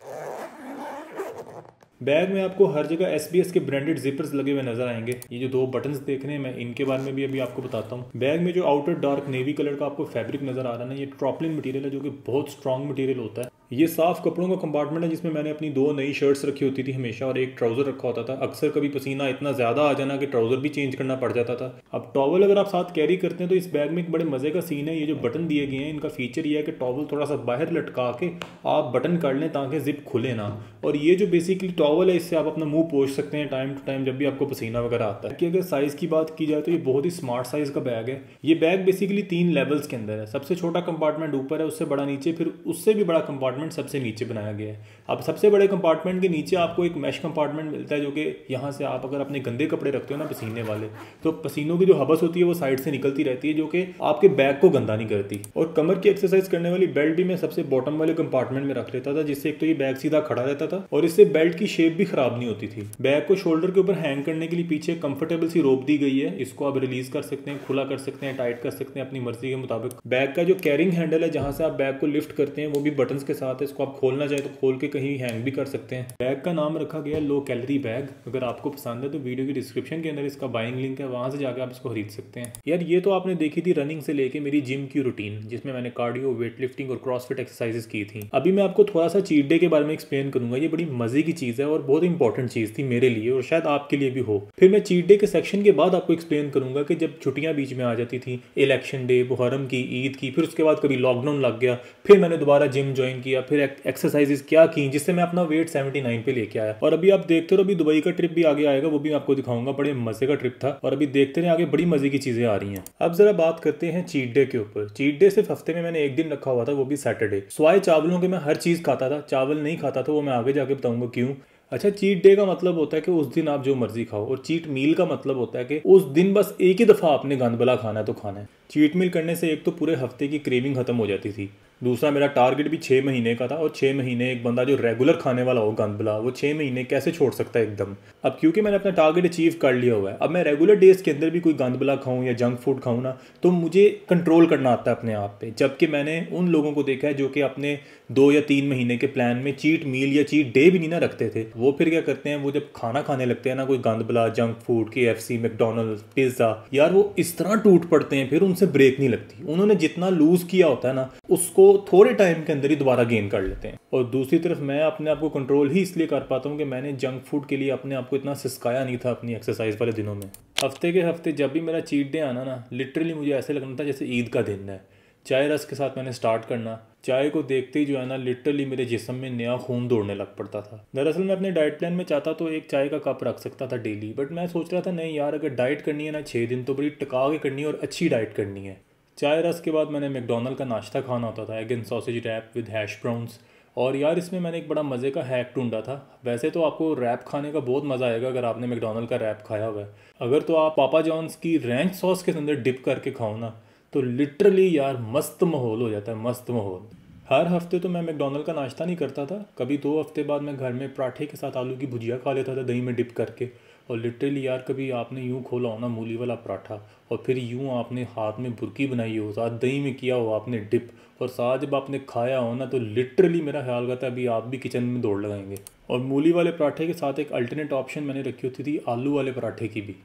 बैग में आपको हर जगह SBS के ब्रांडेड जिपर्स लगे हुए नजर आएंगे। ये जो 2 बटन्स देख रहे हैं मैं इनके बारे में भी अभी आपको बताता हूँ। बैग में जो आउटर डार्क नेवी कलर का आपको फैब्रिक नजर आ रहा है ना, ये ट्रॉपलिन मटेरियल है जो कि बहुत स्ट्रॉन्ग मटेरियल होता है। ये साफ कपड़ों का कंपार्टमेंट है जिसमें मैंने अपनी 2 नई शर्ट्स रखी होती थी हमेशा, और एक ट्राउजर रखा होता था। अक्सर कभी पसीना इतना ज़्यादा आ जाना कि ट्राउजर भी चेंज करना पड़ जाता था। अब टॉवल अगर आप साथ कैरी करते हैं तो इस बैग में एक बड़े मज़े का सीन है। ये जो बटन दिए गए हैं इनका फीचर ये है कि टॉवल थोड़ा सा बाहर लटका के आप बटन कर लें ताकि जिप खुले ना। और ये जो बेसिकली टॉवल है इससे आप अपना मुंह पोंछ सकते हैं टाइम टू टाइम जब भी आपको पसीना वगैरह आता है। कि अगर साइज़ की बात की जाए तो ये बहुत ही स्मार्ट साइज़ का बैग है। ये बैग बेसिकली 3 लेवल्स के अंदर है। सबसे छोटा कंपार्टमेंट ऊपर है, उससे बड़ा नीचे, फिर उससे भी बड़ा कंपार्टमेंट सबसे नीचे बनाया गया है। अब सबसे बड़े कंपार्टमेंट के नीचे आपको एक मैश कंपार्टमेंट मिलता है जो कि यहाँ से आप अगर अपने गंदे कपड़े रखते हो ना पसीने वाले, तो पसीनों की जो हबस होती है वो साइड से निकलती रहती है जो कि आपके बैग को गंदा नहीं करती। और कमर की एक्सरसाइज करने वाली बेल्ट भी मैं सबसे बॉटम वाले कंपार्टमेंट में रख लेता था, जिससे एक तो ये बैग सीधा खड़ा रहता था और इससे बेल्ट की शेप भी खराब नहीं होती थी। बैग को शोल्डर के ऊपर हैंग करने के लिए पीछे कंफर्टेबल सी रोप दी गई है। इसको आप रिलीज कर सकते हैं, खुला कर सकते हैं, टाइट कर सकते हैं अपनी मर्जी के मुताबिक। बैग का जो कैरिंग हैंडल है जहां से आप बैग को लिफ्ट करते हैं वो भी बटन्स के साथ है। इसको आप खोलना चाहे तो खोल के कहीं हैंग भी कर सकते हैं। बैग का नाम रखा गया लो कैलोरी बैग। अगर आपको पसंद है तो वीडियो की डिस्क्रिप्शन के अंदर इसका बाइंग लिंक है, वहां से जाकर आप इसको खरीद सकते हैं। यार ये तो आपने देखी थी रनिंग से लेके मेरी जिम की रूटीन, जिसमें मैंने कार्डियो, वेट लिफ्टिंग और क्रॉसफिट एक्सरसाइजेस की थी। अभी मैं आपको थोड़ा सा चीट डे के बारे में एक्सप्लेन करूंगा। ये बड़ी मजे की चीज है और बहुत इंपॉर्टेंट चीज थी मेरे लिए और शायद आपके लिए भी हो। फिर मैं चीट डे के सेक्शन के बाद आपको एक्सप्लेन करूंगा कि जब छुट्टियां बीच में आ जाती थी, इलेक्शन डे, मुहर्रम की, ईद की, फिर उसके बाद कभी लॉकडाउन लग गया, फिर मैंने दोबारा जिम ज्वाइन किया, फिर एक्सरसाइजेस क्या की जिससे मैं अपना वेट 79 पे लेके आया। और अभी आप देखते रहो, अभी दुबई का ट्रिप भी आगे आएगा, वो भी आपको दिखाऊंगा। बड़े मजे का ट्रिप था और अभी देखते रहे आगे बड़ी मजे की चीजें आ रही हैं। अब जरा बात करते हैं चीट डे के ऊपर। चीट डे सिर्फ हफ्ते में मैंने एक दिन रखा हुआ था, वो भी सैटरडे। स्वाए चावलों के मैं हर चीज खाता था, चावल नहीं खाता था, वो मैं आगे जाके बताऊंगा क्यों। अच्छा, चीट डे का मतलब होता है कि उस दिन आप जो मर्जी खाओ, और चीट मील का मतलब होता है कि उस दिन बस एक ही दफा आपने गंदबला खाना है तो खाना है। चीट मील करने से एक तो पूरे हफ्ते की क्रेविंग खत्म हो जाती थी, दूसरा मेरा टारगेट भी 6 महीने का था, और 6 महीने एक बंदा जो रेगुलर खाने वाला हो गंदबला, वो 6 महीने कैसे छोड़ सकता है एकदम। अब क्योंकि मैंने अपना टारगेट अचीव कर लिया हुआ है, अब मैं रेगुलर डेज के अंदर भी कोई गंदबला खाऊं या जंक फूड खाऊं ना, तो मुझे कंट्रोल करना आता है अपने आप पे। जबकि मैंने उन लोगों को देखा है जो कि अपने 2 या 3 महीने के प्लान में चीट मील या चीट डे भी नहीं ना रखते थे। वो फिर क्या करते हैं, वो जब खाना खाने लगते हैं ना, कोई गंदबला, junk food, KFC, McDonald's, pizza, यार वो इस तरह टूट पड़ते हैं, फिर उनसे ब्रेक नहीं लगती। उन्होंने जितना लूज किया होता है ना, उसको थोड़े टाइम अंदर ही दोबारा गेन कर लेते हैं। और दूसरी तरफ मैं अपने आप को कंट्रोल ही इसलिए कर पाता हूं कि मैंने जंक फूड के लिए अपने आप को इतना सिसकाया नहीं था अपनी एक्सरसाइज वाले दिनों में। हफ्ते के हफ्ते जब भी मेरा चीट डे आना ना, लिटरली मुझे ऐसे लगना था जैसे ईद का दिन है। चाय रस के साथ मैंने स्टार्ट करना, चाय को देखते ही जो है ना लिटरली मेरे जिस्म में नया खून दौड़ने लग पड़ता था। दरअसल मैं अपने डाइट प्लान में चाहता तो एक चाय का कप रख सकता था डेली, बट मैं सोच रहा था नहीं यार, अगर डाइट करनी है ना 6 दिन तो बड़ी टिका के करनी है और अच्छी डाइट करनी है। चाय रस के बाद मैंने मैकडोनल्ड का नाश्ता खाना होता था, egg and sausage wrap with hash browns. और यार इसमें मैंने एक बड़ा मज़े का हैक ढूंढा था। वैसे तो आपको रैप खाने का बहुत मज़ा आएगा अगर आपने मैकडोनल्ड का रैप खाया हुआ है। अगर तो आप पापा जॉन्स की रैंच सॉस के अंदर डिप करके खाओ ना, तो लिटरली यार मस्त माहौल हो जाता है, मस्त माहौल। हर हफ्ते तो मैं मैकडोनल्ड का नाश्ता नहीं करता था, कभी 2 हफ्ते बाद मैं घर में पराठे के साथ आलू की भुजिया खा लेता था दही में डिप करके। और लिटरली यार कभी आपने यूँ खोला हो ना मूली वाला पराठा, और फिर यूँ आपने हाथ में बुर्की बनाई हो, साथ दही में किया हो आपने डिप, और साथ जब आपने खाया हो ना, तो लिटरली मेरा ख्याल करता है अभी आप भी किचन में दौड़ लगाएंगे। और मूली वाले पराठे के साथ एक अल्टरनेट ऑप्शन मैंने रखी होती थी आलू वाले पराठे की भी।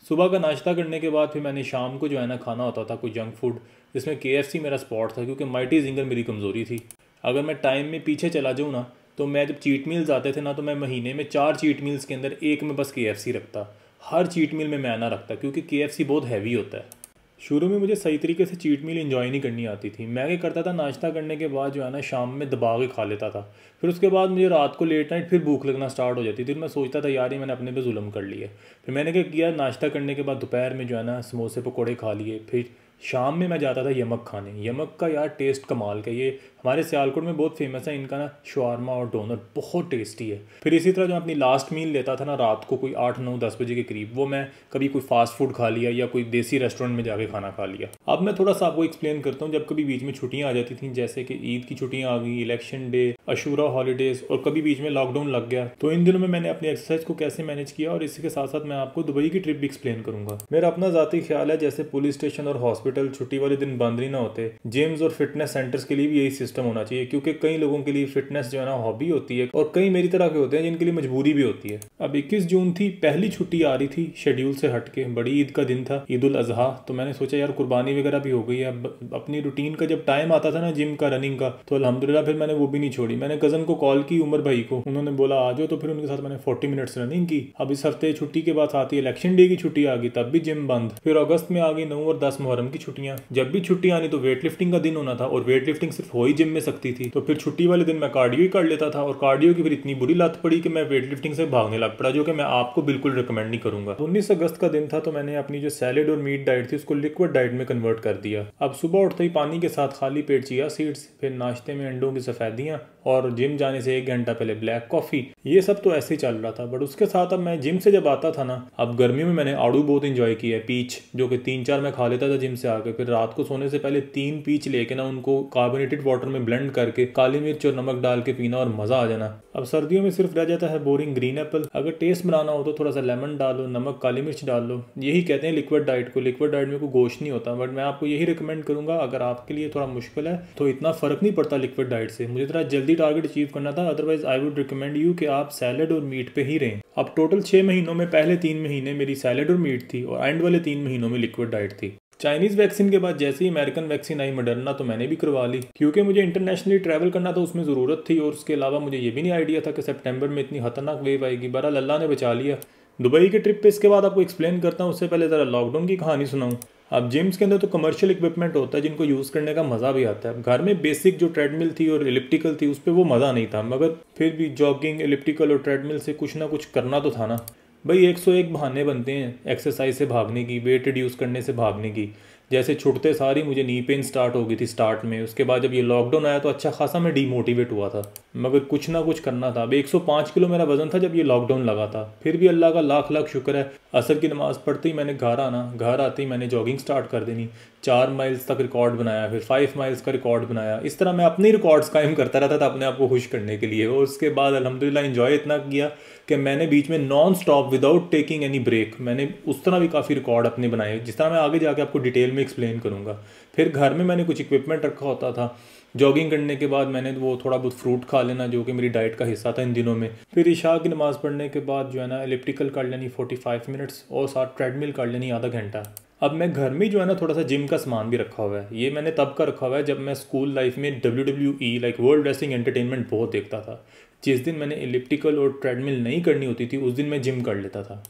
सुबह का नाश्ता करने के बाद फिर मैंने शाम को जो है ना खाना होता था कोई जंक फूड, जिसमें KFC मेरा स्पॉट था, क्योंकि माइटी जिंगर मेरी कमज़ोरी थी। अगर मैं टाइम में पीछे चला जाऊँ ना, तो मैं जब चीट मील्स आते थे ना, तो मैं महीने में 4 चीट मील्स के अंदर एक में बस KFC रखता। हर चीट मील में मैं ना रखता, क्योंकि KFC बहुत हैवी होता है। शुरू में मुझे सही तरीके से चीट मील इंजॉय नहीं करनी आती थी। मैं क्या करता था, नाश्ता करने के बाद जो है ना शाम में दबा के खा लेता था। फिर उसके बाद मुझे रात को लेट नाइट फिर भूख लगना स्टार्ट हो जाती थी। मैं सोचता था यार ये मैंने अपने पे जुल्म कर लिया। फिर मैंने क्या किया, नाश्ता करने के बाद दोपहर में जो है ना समोसे पकौड़े खा लिए। फिर शाम में मैं जाता था यमक खाने। यमक का यार टेस्ट कमाल का, ये हमारे सियालकोट में बहुत फेमस है इनका ना शवारमा और डोनर, बहुत टेस्टी है। फिर इसी तरह जो अपनी लास्ट मील लेता था ना रात को कोई 8, 9, 10 बजे के करीब, वो मैं कभी कोई फास्ट फूड खा लिया या कोई देसी रेस्टोरेंट में जाके खाना खा लिया। अब मैं थोड़ा सा आपको एक्सप्लेन करता हूँ। जब कभी बीच में छुट्टियाँ आ जाती थी, जैसे कि ईद की छुट्टियाँ आ गई, इलेक्शन डे, अशूरा हॉलीडेज, और कभी बीच में लॉकडाउन लग गया, तो इन दिनों में मैंने अपनी एक्सरसाइज को कैसे मैनेज किया, और इसी के साथ साथ मैं आपको दुबई की ट्रिप भी एक्सप्लेन करूंगा। मेरा अपना ज़ाती ख्याल है, जैसे पुलिस स्टेशन और हॉस्पिटल छुट्टी वाले दिन बंद नहीं ना होते, जिम्स और फिटनेस सेंटर्स के लिए भी यही सिस्टम होना चाहिए, क्योंकि कई लोगों के लिए फिटनेस जो है ना हॉबी होती है, और कई मेरी तरह के होते हैं जिनके लिए मजबूरी भी होती है। अब 21 जून थी, पहली छुट्टी आ रही थी शेड्यूल से हटके, बड़ी ईद का दिन था, ईद उल अजहा। तो मैंने सोचा यार कुर्बानी वगैरह भी हो गई है, अपनी रूटीन का जब टाइम आता था ना जिम का, रनिंग का, तो अल्हम्दुलिल्लाह फिर मैंने वो भी नहीं छोड़ी। मैंने कज़न को कॉल की, उमर भाई को, उन्होंने बोला आ जाओ, तो फिर उनके साथ मैंने 40 मिनट्स रनिंग की। अब इस हफ्ते छुट्टी के बाद आती है इलेक्शन डे की छुट्टी आ गई, तब भी जिम बंद। फिर अगस्त में आ गई 9 और 10 मुहर्रम की छुट्टियां। जब भी छुट्टी आनी तो वेट लिफ्टिंग का दिन होना था, और वेट लिफ्टिंग सिर्फ हो ही जिम में सकती थी। तो फिर छुट्टी वाले दिन मैं कार्डियो ही कर लेता था, और कार्डियो की फिर इतनी बुरी लत पड़ी कि मैं वेट लिफ्टिंग से भागने लग पड़ा, जो कि मैं आपको बिल्कुल रिकमेंड नहीं करूंगा। 19 अगस्त का दिन था, तो मैंने अपनी जो सैलेड और मीट डाइट थी उसको लिक्विड डाइट में कन्वर्ट कर दिया। अब सुबह उठते ही पानी के साथ खाली पेट चिया सीड्स, फिर नाश्ते में अंडों की सफेदियां, और जिम जाने से 1 घंटा पहले ब्लैक कॉफ़ी। ये सब तो ऐसे ही चल रहा था। बट उसके साथ अब मैं जिम से जब आता था ना, अब गर्मियों में मैंने आड़ू बहुत इंजॉय किया है, पीच, जो कि 3-4 मैं खा लेता था जिम से आके। फिर रात को सोने से पहले 3 पीच लेके ना उनको कार्बोनेटेड वाटर में ब्लेंड करके काली मिर्च और नमक डाल के पीना, और मज़ा आ जाना। अब सर्दियों में सिर्फ रह जाता है बोरिंग ग्रीन एप्पल। अगर टेस्ट बनाना हो तो थोड़ा सा लेमन डालो, नमक काली मिर्च डाल लो। यही कहते हैं लिक्विड डाइट को। लिक्विड डाइट में कोई गोश्त नहीं होता, बट मैं आपको यही रिकमेंड करूंगा, अगर आपके लिए थोड़ा मुश्किल है तो इतना फ़र्क नहीं पड़ता लिक्विड डाइट से। मुझे थोड़ा जल्दी टारगेट अचीव करना था, otherwise I would recommend you कि आप सैलड और मीट पे ही रहें। अब टोटल 6 महीनों में पहले 3 महीने मेरी सैलड और मीट थी, और एंड वाले 3 महीनों में लिक्विड डाइट थी। चाइनीज़ वैक्सीन के बाद जैसे ही अमेरिकन वैक्सीन आई मॉडर्ना, तो मैंने भी करवा ली, क्योंकि मुझे इंटरनेशनली ट्रैवल करना था, उसमें ज़रूरत थी। और उसके अलावा मुझे ये भी नहीं आइडिया था कि सितंबर में इतनी खतरनाक वेव आएगी। बहरहाल अल्लाह ने बचा लिया। दुबई के ट्रिप पे इसके बाद आपको एक्सप्लेन करता हूँ, उससे पहले ज़रा लॉकडाउन की कहानी सुनाऊँ। अब जिम्स के अंदर तो कमर्शियल इक्विपमेंट होता है जिनको यूज़ करने का मज़ा भी आता है। घर में बेसिक जो ट्रेडमिल थी और एलिप्टिकल थी उस पर वो मज़ा नहीं था, मगर फिर भी जॉगिंग, एलिप्टिकल और ट्रेडमिल से कुछ ना कुछ करना तो था ना भाई। 101 बहाने बनते हैं एक्सरसाइज से भागने की, वेट रिड्यूस करने से भागने की। जैसे छुटते सारी मुझे नी पेन स्टार्ट हो गई थी स्टार्ट में। उसके बाद जब ये लॉकडाउन आया तो अच्छा खासा मैं डीमोटिवेट हुआ था, मगर कुछ ना कुछ करना था। अब 105 किलो मेरा वजन था जब ये लॉकडाउन लगा था। फिर भी अल्लाह का लाख लाख शुक्र है, असर की नमाज़ पढ़ते ही मैंने घर आना, घर आते ही मैंने जॉगिंग स्टार्ट कर देनी। 4 माइल्स तक रिकॉर्ड बनाया, फिर 5 माइल्स का रिकॉर्ड बनाया। इस तरह मैं अपने रिकॉर्ड्स कायम करता रहता था अपने आप को खुश करने के लिए। और उसके बाद अल्हम्दुलिल्लाह एंजॉय इतना किया कि मैंने बीच में non stop without taking any break, मैंने उस तरह भी काफ़ी रिकॉर्ड अपने बनाए, जिस तरह मैं आगे जाके आपको डिटेल में एक्सप्लेन करूँगा। फिर घर में मैंने कुछ इक्विपमेंट रखा होता था। जॉगिंग करने के बाद मैंने वो थोड़ा बहुत फ्रूट खा लेना, जो कि मेरी डाइट का हिस्सा था इन दिनों में। फिर इशा की नमाज़ पढ़ने के बाद जो है ना एलिप्टिकल कर लेनी 45 मिनट्स, और साथ ट्रेडमिल कर लेनी आधा घंटा। अब मैं घर में जो है ना थोड़ा सा जिम का सामान भी रखा हुआ है। ये मैंने तब का रखा हुआ है जब मैं स्कूल लाइफ में WWE like world wrestling entertainment बहुत देखता था। जिस दिन मैंने एलिप्टिकल और ट्रेडमिल नहीं करनी होती थी उस दिन मैं जिम कर लेता था।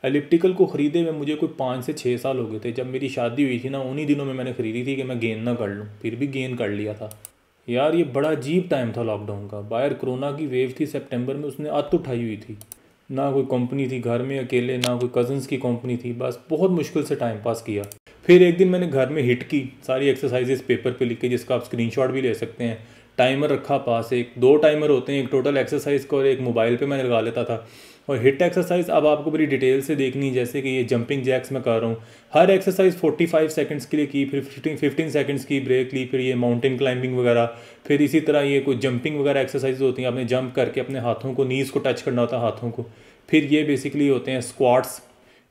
एलिप्टिकल को ख़रीदे हुए मुझे कोई 5 से 6 साल हो गए थे। जब मेरी शादी हुई थी ना, उन्हीं दिनों में मैंने ख़रीदी थी कि मैं गेन ना कर लूँ, फिर भी गेन कर लिया था। यार ये बड़ा अजीब टाइम था लॉकडाउन का। बाहर कोरोना की वेव थी सितंबर में, उसने आत उठाई हुई थी। ना कोई कंपनी थी, घर में अकेले, ना कोई कज़न्स की कंपनी थी, बस बहुत मुश्किल से टाइम पास किया। फिर एक दिन मैंने घर में हिट की सारी एक्सरसाइजेस पेपर पे लिख के, जिसका आप स्क्रीनशॉट भी ले सकते हैं। टाइमर रखा पास, 2 टाइमर होते हैं, एक टोटल एक्सरसाइज का और एक मोबाइल पे मैंने लगा लेता था। और हिट एक्सरसाइज अब आपको बड़ी डिटेल से देखनी, जैसे कि ये जंपिंग जैक्स मैं कर रहा हूँ। हर एक्सरसाइज 45 सेकंड्स के लिए की, फिर 15 सेकंड्स की ब्रेक ली, फिर ये माउंटेन क्लाइंबिंग वगैरह, फिर इसी तरह ये कोई जंपिंग वगैरह एक्सरसाइज होती हैं, आपने जंप करके अपने हाथों को, नीज़ को टच करना होता है हाथों को। फिर ये बेसिकली होते हैं स्क्वाट्स,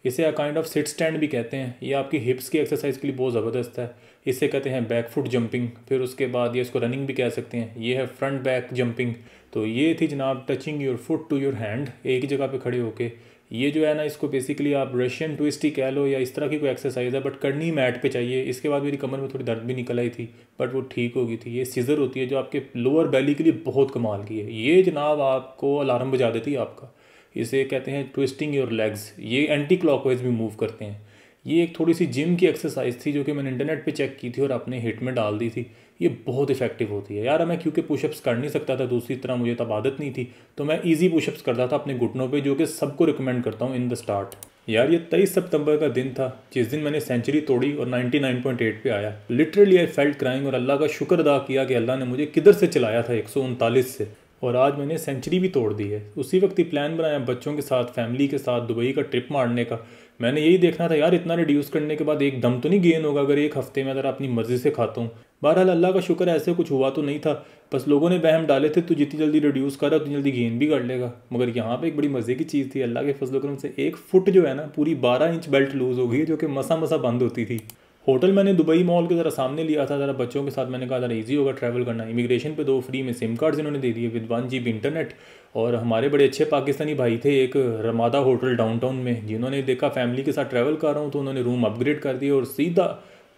इसे a kind of sit stand भी कहते हैं। ये आपकी हिप्स की एक्सरसाइज के लिए बहुत ज़बरदस्त है। इसे कहते हैं बैक फुट जंपिंग। फिर उसके बाद ये इसको रनिंग भी कह सकते हैं। ये है फ्रंट बैक जंपिंग। तो ये थी जनाब touching your foot to your hand, एक ही जगह पे खड़े होके। ये जो है ना, इसको बेसिकली आप रशियन ट्विस्ट ही कह लो या इस तरह की कोई एक्सरसाइज है, बट करनी मैट पे चाहिए। इसके बाद मेरी कमर में थोड़ी दर्द भी निकल आई थी, बट वो ठीक हो गई थी। ये सीजर होती है जो आपके लोअर बैली के लिए बहुत कमाल की है। ये जनाब आपको अलार्म बजा देती है आपका। इसे कहते हैं ट्विस्टिंग योर लेग्स। ये एंटी क्लॉकवाइज भी मूव करते हैं। ये एक थोड़ी सी जिम की एक्सरसाइज थी जो कि मैंने इंटरनेट पे चेक की थी और अपने हिट में डाल दी थी। ये बहुत इफेक्टिव होती है यार। मैं क्योंकि पुशअप्स कर नहीं सकता था दूसरी तरह, मुझे तब आदत नहीं थी, तो मैं इजी पुशअप्स करता था अपने घुटनों पे, जो कि सबको रिकमेंड करता हूँ इन द स्टार्ट। यार ये 23 सितंबर का दिन था जिस दिन मैंने सेंचुरी तोड़ी और 99.8 पे आया। लिटरली आई फेल्ट क्राइंग और अल्लाह का शुक्र अदा किया कि अल्लाह ने मुझे किधर से चलाया था 139 से, और आज मैंने सेंचुरी भी तोड़ दी है। उसी वक्त ही प्लान बनाया बच्चों के साथ, फैमिली के साथ दुबई का ट्रिप मारने का। मैंने यही देखना था यार, इतना रिड्यूस करने के बाद एक दम तो नहीं गेन होगा अगर एक हफ्ते में अगर अपनी मर्ज़ी से खाता हूँ। बहरहाल अल्लाह का शुक्र ऐसे कुछ हुआ तो नहीं था, बस लोगों ने वहम डाले थे तो जितनी जल्दी रिड्यूस कर रहा उतनी जल्दी गेन भी कर लेगा। मगर यहाँ पे एक बड़ी मज़े की चीज़ थी, अल्लाह के फजल करम से 1 फुट जो है ना, पूरी 12 इंच बेल्ट लूज़ हो गई है, जो कि मसा मसा बंद होती थी। होटल मैंने दुबई मॉल के ज़रा सामने लिया था, ज़रा बच्चों के साथ मैंने कहा ज़रा इजी होगा ट्रैवल करना। इमिग्रेशन पे 2 फ्री में सिम कार्ड्स इन्होंने दे दिए विद 1 GB इंटरनेट। और हमारे बड़े अच्छे पाकिस्तानी भाई थे एक रमादा होटल डाउनटाउन में, जिन्होंने देखा फैमिली के साथ ट्रैवल कर रहा हूँ तो उन्होंने रूम अपग्रेड कर दिया और सीधा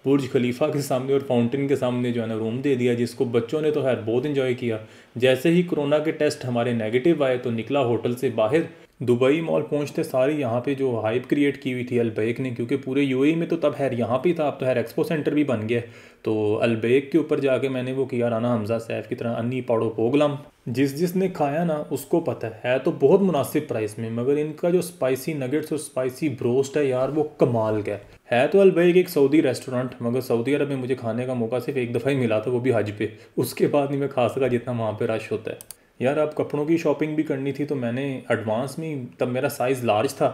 बुर्ज खलीफा के सामने और फाउंटेन के सामने जो है ना रूम दे दिया, जिसको बच्चों ने तो खैर बहुत इन्जॉय किया। जैसे ही कोरोना के टेस्ट हमारे नेगेटिव आए तो निकला होटल से बाहर। दुबई मॉल पहुंचते सारी यहाँ पे जो हाइप क्रिएट की हुई थी अलबैक ने, क्योंकि पूरे यूएई में तो तब खैर यहाँ पे था, अब तो खैर एक्सपो सेंटर भी बन गया। तो अलबैक के ऊपर जाके मैंने वो किया राना हमजा सैफ की तरह अन्नी पाड़ो पोगलम। जिसने खाया ना उसको पता है तो बहुत मुनासिब प्राइस में, मगर इनका जो स्पाइसी नगेट्स और स्पाइसी ब्रोस्ट है यार, वो कमाल का है। तो अलबैक एक सऊदी रेस्टोरेंट, मगर सऊदी अरब में मुझे खाने का मौका सिर्फ एक दफ़ा ही मिला था, वो भी हज पे। उसके बाद नहीं मैं खा सका जितना वहाँ पे रश होता है। यार अब कपड़ों की शॉपिंग भी करनी थी तो मैंने एडवांस में, तब मेरा साइज़ लार्ज था,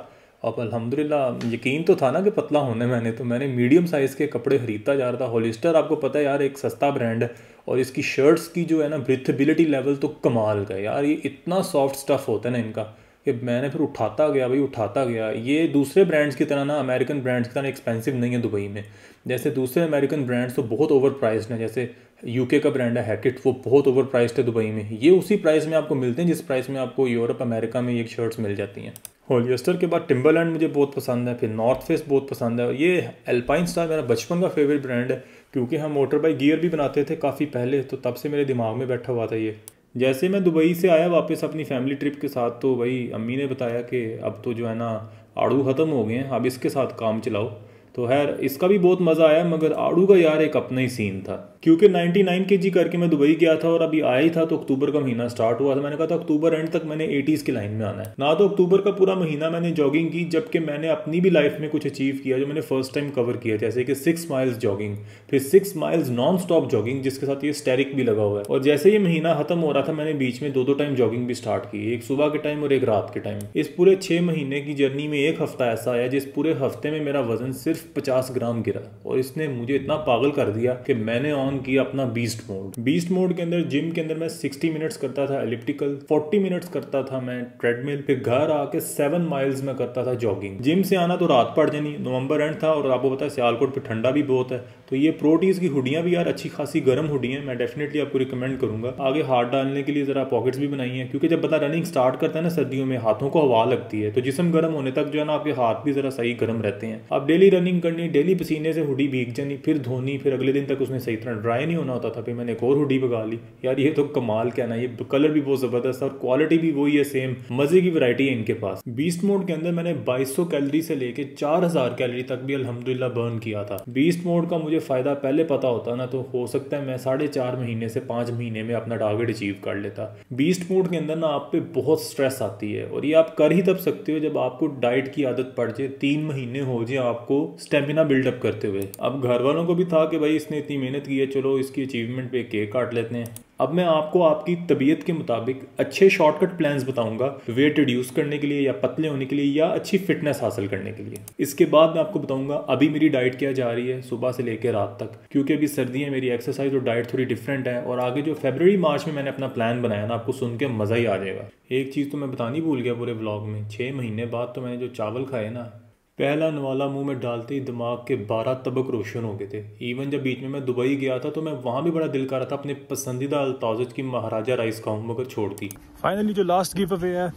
अब अल्हम्दुलिल्लाह यकीन तो था ना कि पतला होने मैंने, तो मैंने मीडियम साइज़ के कपड़े ख़रीदता जा रहा था। हॉलिस्टर आपको पता है यार एक सस्ता ब्रांड है, और इसकी शर्ट्स की जो है ना ब्रीथेबिलिटी लेवल तो कमाल का है यार। ये इतना सॉफ्ट स्टफ़ होता है ना इनका कि मैंने फिर उठाता गया भाई, उठाता गया। ये दूसरे ब्रांड्स की तरह ना, अमेरिकन ब्रांड्स की तरह एक्सपेंसिव नहीं है दुबई में। जैसे दूसरे अमेरिकन ब्रांड्स तो बहुत ओवर प्राइस्ड हैं, जैसे यूके का ब्रांड है हैकेट, वो बहुत ओवर प्राइस्ड है दुबई में। ये उसी प्राइस में आपको मिलते हैं जिस प्राइस में आपको यूरोप अमेरिका में ये शर्ट्स मिल जाती हैं। हॉलिस्टर के बाद टिम्बरलैंड मुझे बहुत पसंद है, फिर नॉर्थ फेस बहुत पसंद है, और ये एल्पाइन स्टार मेरा बचपन का फेवरेट ब्रांड है, क्योंकि हम मोटर बाइक गियर भी बनाते थे काफ़ी पहले, तो तब से मेरे दिमाग में बैठा हुआ था ये। जैसे मैं दुबई से आया वापस अपनी फैमिली ट्रिप के साथ, तो भाई अम्मी ने बताया कि अब तो जो है ना आड़ू ख़त्म हो गए हैं, अब इसके साथ काम चलाओ। तो खैर इसका भी बहुत मज़ा आया, मगर आड़ू का यार एक अपना ही सीन था, क्योंकि 99 kg करके मैं दुबई गया था और अभी आया ही था तो अक्टूबर का महीना स्टार्ट हुआ था। मैंने कहा था अक्टूबर एंड तक मैंने 80s की लाइन में आना है ना। तो अक्टूबर का पूरा महीना मैंने जॉगिंग की, जबकि मैंने अपनी भी लाइफ में कुछ अचीव किया जो मैंने फर्स्ट टाइम कवर किया, जैसे कि 6 माइल्स जॉगिंग, फिर 6 माइल्स नॉन स्टॉप जॉगिंग जिसके साथ ये स्टेरिक भी लगा हुआ है। और जैसे ये महीना खत्म हो रहा था मैंने बीच में 2-2 टाइम जॉगिंग भी स्टार्ट की, एक सुबह के टाइम और एक रात के टाइम। इस पूरे 6 महीने की जर्नी में एक हफ्ता ऐसा आया जिस पूरे हफ्ते में मेरा वजन सिर्फ 50 ग्राम गिरा, और इसने मुझे इतना पागल कर दिया कि मैंने ऑन किया अपना बीस्ट मोड के अंदर जिम के अंदर मैं 60 मिनट्स करता था एलिप्टिकल, 40 मिनट्स करता था मैं ट्रेडमिल, फिर घर आके 7 माइल्स में करता था जॉगिंग। जिम से आना तो रात पड़ जानी, नवंबर एंड था और आपको पता है सियालकोट पे ठंडा भी बहुत है, तो ये प्रोटीज की हुडियाँ भी यार अच्छी खासी गर्म हुडी हैं, मैं डेफिनेटली आपको रिकमेंड करूंगा। आगे हाथ डालने के लिए ज़रा पॉकेट्स भी बनाई हैं, क्योंकि जब बंदा रनिंग स्टार्ट करता है ना सर्दियों में हाथों को हवा लगती है, तो जिस्म गर्म होने तक जो है ना आपके हाथ भी ज़रा सही गर्म रहते हैं। अब डेली रनिंग करनी, डेली पसीने से हुडी भीग जानी, फिर धोनी, फिर अगले दिन तक उसने सही तरह ड्राई नहीं होना होता था, फिर मैंने एक और हुडी भगा ली। यार ये तो कमाल क्या ना, ये कलर भी बहुत ज़बरदस्त और क्वालिटी भी वही है सेम, मज़े की वैरायटी है इनके पास। बीस्ट मोड के अंदर मैंने 2200 कैलोरी से लेके 4000 कैलोरी तक भी अल्हम्दुलिल्लाह बर्न किया था। बीस्ट मोड का मुझे फ़ायदा पहले पता होता ना, तो हो सकता है मैं 4.5 महीने से 5 महीने में अपना टारगेट अचीव कर लेता। बीस्ट मोड के अंदर ना आप पे बहुत स्ट्रेस आती है, और ये आप कर ही तब सकते हो जब आपको डाइट की आदत पड़ जाए, 3 महीने हो जाए आपको स्टेमिना बिल्डअप करते हुए। अब घर वालों को भी था कि भाई इसने इतनी मेहनत की है, चलो इसकी अचीवमेंट पे केक काट लेते हैं। अब मैं आपको आपकी तबीयत के मुताबिक अच्छे शॉर्टकट प्लान्स बताऊंगा वेट रिड्यूस करने के लिए, या पतले होने के लिए, या अच्छी फिटनेस हासिल करने के लिए। इसके बाद मैं आपको बताऊंगा अभी मेरी डाइट क्या जा रही है सुबह से लेकर रात तक, क्योंकि अभी सर्दियां, मेरी एक्सरसाइज और डाइट थोड़ी डिफरेंट है। और आगे जो फरवरी मार्च में मैंने अपना प्लान बनाया ना, आपको सुन के मज़ा ही आ जाएगा। एक चीज़ तो मैं बतानी भूल गया पूरे व्लॉग में, 6 महीने बाद तो मैंने जो चावल खाए ना, पहला नवाला मुंह में डालते ही दिमाग के 12 तबक रोशन हो गए थे। इवन जब बीच में मैं दुबई गया था तो मैं वहाँ भी बड़ा दिल कर रहा था अपने पसंदीदा अल्ताज़ज की महाराजा राइस खाऊं, मगर छोड़ दी। फाइनली जो लास्ट गिव अवे है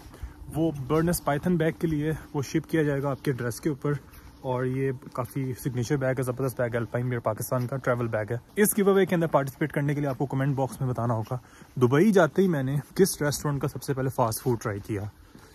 वो बर्नेस पाइथन बैग के लिए, वो शिप किया जाएगा आपके ड्रेस के ऊपर। और ये काफ़ी सिग्नेचर बैग है, ज़बरदस्त बैग है, अल्पाइन मेयर पाकिस्तान का ट्रैवल बैग है। इस गिव अवे के अंदर पार्टिसिपेट करने के लिए आपको कमेंट बॉक्स में बताना होगा दुबई जाते ही मैंने किस रेस्टोरेंट का सबसे पहले फास्ट फूड ट्राई किया,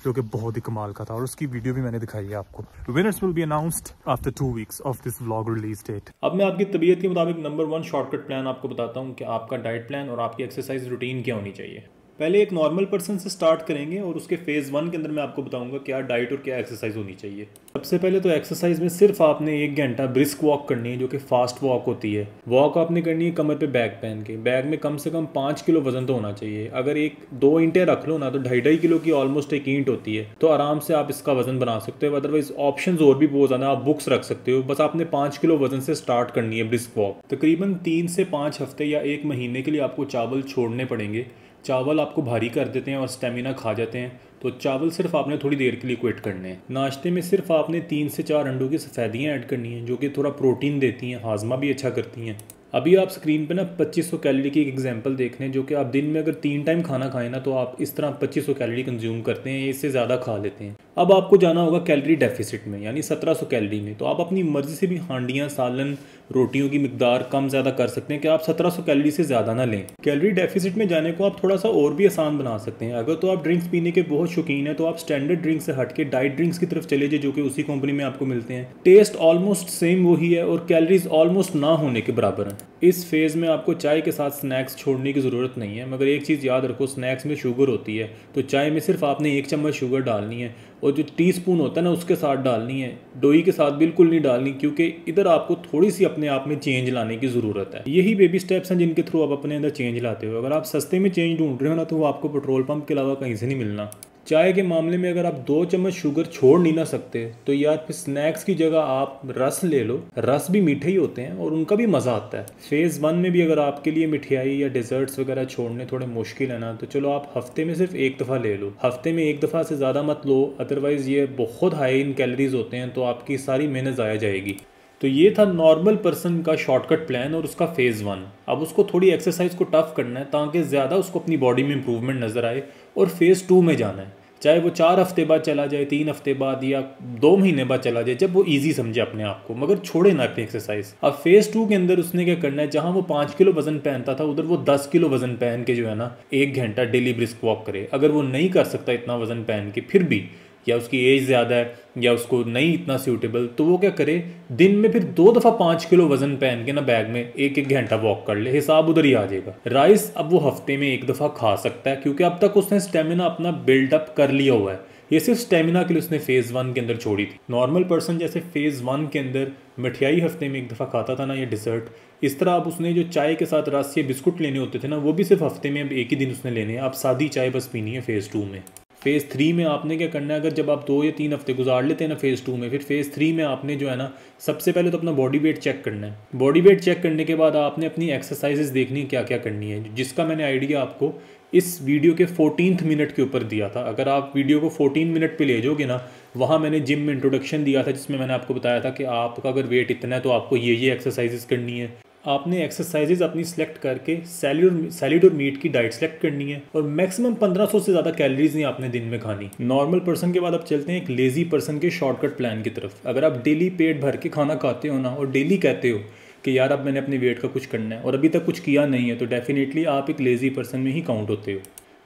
जो कि बहुत ही कमाल का था, और उसकी वीडियो भी मैंने दिखाई है आपको। Winners will be announced after 2 weeks of this vlog release date. अब मैं आपकी तबीयत के मुताबिक नंबर 1 शॉर्टकट प्लान आपको बताता हूँ कि आपका डाइट प्लान और आपकी एक्सरसाइज रूटीन क्या होनी चाहिए। पहले एक नॉर्मल पर्सन से स्टार्ट करेंगे और उसके फेज़ 1 के अंदर मैं आपको बताऊंगा क्या डाइट और क्या एक्सरसाइज होनी चाहिए। सबसे पहले तो एक्सरसाइज में सिर्फ आपने 1 घंटा ब्रिस्क वॉक करनी है, जो कि फास्ट वॉक होती है। वॉक आपने करनी है कमर पे बैग पहन के। बैग में कम से कम 5 किलो वजन तो होना चाहिए। अगर 1-2 ईंटें रख लो ना, तो 2.5 किलो की ऑलमोस्ट एक ईंट होती है, तो आराम से आप इसका वजन बना सकते हो। अदरवाइज ऑप्शंस और भी बहुत ज़्यादा, आप बुक्स रख सकते हो। बस आपने 5 किलो वजन से स्टार्ट करनी है ब्रिस्क वॉक। तकरीबन 3 से 5 हफ्ते या 1 महीने के लिए आपको चावल छोड़ने पड़ेंगे। चावल आपको भारी कर देते हैं और स्टेमिना खा जाते हैं, तो चावल सिर्फ आपने थोड़ी देर के लिए क्विट करने हैं। नाश्ते में सिर्फ आपने 3 से 4 अंडों की सफ़ेदियाँ ऐड करनी हैं, जो कि थोड़ा प्रोटीन देती हैं, हाजमा भी अच्छा करती हैं। अभी आप स्क्रीन पे ना 2500 कैलोरी की एक एग्जांपल देख लें, जो कि आप दिन में अगर 3 टाइम खाना खाएं ना, तो आप इस तरह 2500 कैलोरी कंज्यूम करते हैं, इससे ज़्यादा खा लेते हैं। अब आपको जाना होगा कैलोरी डेफिसिट में, यानी 1700 कैलोरी में। तो आप अपनी मर्ज़ी से भी हांडियाँ, सालन, रोटियों की मिकदार कम ज़्यादा कर सकते हैं कि आप 1700 कैलोरी से ज़्यादा ना लें। कैलोरी डेफिसिट में जाने को आप थोड़ा सा और भी आसान बना सकते हैं। अगर तो आप ड्रिंक्स पीने के बहुत शौकीन हैं, तो आप स्टैंडर्ड ड्रिंक से हट के डाइट ड्रिंक्स की तरफ चले जाए, जो कि उसी कंपनी में आपको मिलते हैं। टेस्ट ऑलमोस्ट सेम वही है और कैलोरीज ऑलमोस्ट ना होने के बराबर हैं। इस फेज़ में आपको चाय के साथ स्नैक्स छोड़ने की ज़रूरत नहीं है, मगर एक चीज़ याद रखो, स्नैक्स में शुगर होती है, तो चाय में सिर्फ आपने 1 चम्मच शुगर डालनी है, और जो टीस्पून होता है ना उसके साथ डालनी है, डोई के साथ बिल्कुल नहीं डालनी, क्योंकि इधर आपको थोड़ी सी अपने आप में चेंज लाने की ज़रूरत है। यही बेबी स्टेप्स हैं जिनके थ्रू आप अपने अंदर चेंज लाते हो। अगर आप सस्ते में चेंज ढूंढ रहे हो ना, तो वो आपको पेट्रोल पंप के अलावा कहीं से नहीं मिलना। चाय के मामले में अगर आप 2 चम्मच शुगर छोड़ नहीं ना सकते, तो यार फिर स्नैक्स की जगह आप रस ले लो। रस भी मीठे ही होते हैं और उनका भी मज़ा आता है। फेज़ 1 में भी अगर आपके लिए मिठाई या डिज़र्ट्स वगैरह छोड़ने थोड़े मुश्किल है ना, तो चलो आप हफ्ते में सिर्फ 1 दफ़ा ले लो। हफ्ते में 1 दफ़ा से ज़्यादा मत लो, अदरवाइज़ ये बहुत हाई इन कैलोरीज होते हैं, तो आपकी सारी मेहनत ज़ाया जाएगी। तो ये था नॉर्मल पर्सन का शॉर्टकट प्लान और उसका फेज़ 1। अब उसको थोड़ी एक्सरसाइज को टफ करना है ताकि ज़्यादा उसको अपनी बॉडी में इंप्रूवमेंट नज़र आए, और फेज़ 2 में जाना है। चाहे वो 4 हफ्ते बाद चला जाए, 3 हफ्ते बाद, या 2 महीने बाद चला जाए, जब वो इजी समझे अपने आप को, मगर छोड़े ना अपनी एक्सरसाइज। अब फेज़ 2 के अंदर उसने क्या करना है, जहाँ वो 5 किलो वजन पहनता था, उधर वो 10 किलो वजन पहन के जो है ना 1 घंटा डेली ब्रिस्क वॉक करे। अगर वो नहीं कर सकता इतना वजन पहन के फिर भी, या उसकी एज ज़्यादा है या उसको नहीं इतना सूटेबल, तो वो क्या करे, दिन में फिर 2 दफ़ा 5 किलो वजन पहन के ना बैग में 1-1 घंटा वॉक कर ले, हिसाब उधर ही आ जाएगा। राइस अब वो हफ्ते में 1 दफ़ा खा सकता है, क्योंकि अब तक उसने स्टेमिना अपना बिल्डअप कर लिया हुआ है। ये सिर्फ स्टेमिना के लिए उसने फेज़ 1 के अंदर छोड़ी थी। नॉर्मल पर्सन जैसे फेज़ 1 के अंदर मिठाई हफ्ते में 1 दफ़ा खाता था ना, ये डिज़र्ट, इस तरह अब उसने जो चाय के साथ रस या बिस्कुट लेने होते थे ना, वो भी सिर्फ हफ्ते में अब 1 ही दिन उसने लेने हैं। अब सादी चाय बस पीनी है फेज़ 2 में। फेज़ 3 में आपने क्या करना है, अगर जब आप 2 या 3 हफ्ते गुजार लेते हैं ना फेज़ 2 में, फिर फेज़ 3 में आपने जो है ना सबसे पहले तो अपना बॉडी वेट चेक करना है। बॉडी वेट चेक करने के बाद आपने अपनी एक्सरसाइजेज देखनी है क्या क्या करनी है, जिसका मैंने आइडिया आपको इस वीडियो के 14th मिनट के ऊपर दिया था। अगर आप वीडियो को 14 मिनट पे ले जाओगे ना, वहाँ मैंने जिम में इंट्रोडक्शन दिया था जिसमें मैंने आपको बताया था कि आपका अगर वेट इतना है तो आपको ये एक्सरसाइजेज करनी है। आपने एक्सरसाइजेज अपनी सेलेक्ट करके सैलिड और मीट की डाइट सेलेक्ट करनी है और मैक्सिमम 1500 से ज़्यादा कैलोरीज नहीं आपने दिन में खानी। नॉर्मल पर्सन के बाद अब चलते हैं एक लेज़ी पर्सन के शॉर्टकट प्लान की तरफ। अगर आप डेली पेट भर के खाना खाते हो ना और डेली कहते हो कि यार अब मैंने अपने वेट का कुछ करना है और अभी तक कुछ किया नहीं है, तो डेफिनेटली आप एक लेज़ी पर्सन में ही काउंट होते हो।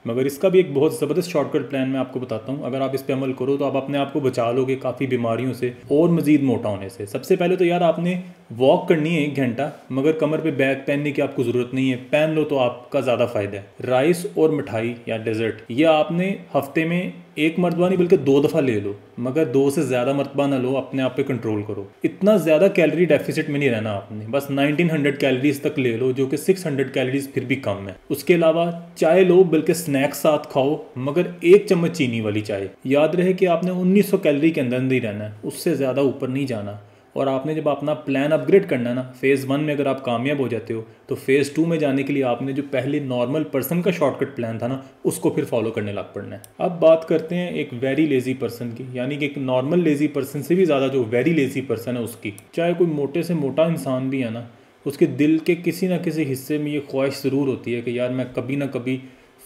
मगर इसका भी एक बहुत ज़बरदस्त शॉर्टकट प्लान मैं आपको बताता हूँ। अगर आप इस पे अमल करो तो आप अपने आप को बचा लोगे काफ़ी बीमारियों से और मज़ीद मोटा होने से। सबसे पहले तो यार आपने वॉक करनी है 1 घंटा, मगर कमर पे बैग पहनने की आपको ज़रूरत नहीं है, पहन लो तो आपका ज़्यादा फ़ायदा है। राइस और मिठाई या डेजर्ट ये आपने हफ्ते में 1 मरतबा नहीं बल्कि 2 दफ़ा ले लो, मगर 2 से ज़्यादा मरतबा ना लो, अपने आप पे कंट्रोल करो। इतना ज़्यादा कैलोरी डेफिसिट में नहीं रहना आपने, बस 1900 कैलोरीज तक ले लो, जो कि 600 कैलोरीज फिर भी कम है। उसके अलावा चाय लो, बल्कि स्नैक्स साथ खाओ, मगर 1 चम्मच चीनी वाली चाय। याद रहे कि आपने 1900 कैलोरी के अंदर ही रहना है, उससे ज़्यादा ऊपर नहीं जाना। और आपने जब अपना प्लान अपग्रेड करना है ना, फेज़ 1 में अगर आप कामयाब हो जाते हो तो फेज़ 2 में जाने के लिए आपने जो पहले नॉर्मल पर्सन का शॉर्टकट प्लान था ना, उसको फिर फॉलो करने लग पड़ना है। अब बात करते हैं एक वेरी लेज़ी पर्सन की, यानी कि एक नॉर्मल लेज़ी पर्सन से भी ज़्यादा जो वेरी लेज़ी पर्सन है उसकी। चाहे कोई मोटे से मोटा इंसान भी है ना, उसके दिल के किसी ना किसी हिस्से में ये ख्वाहिश ज़रूर होती है कि यार मैं कभी ना कभी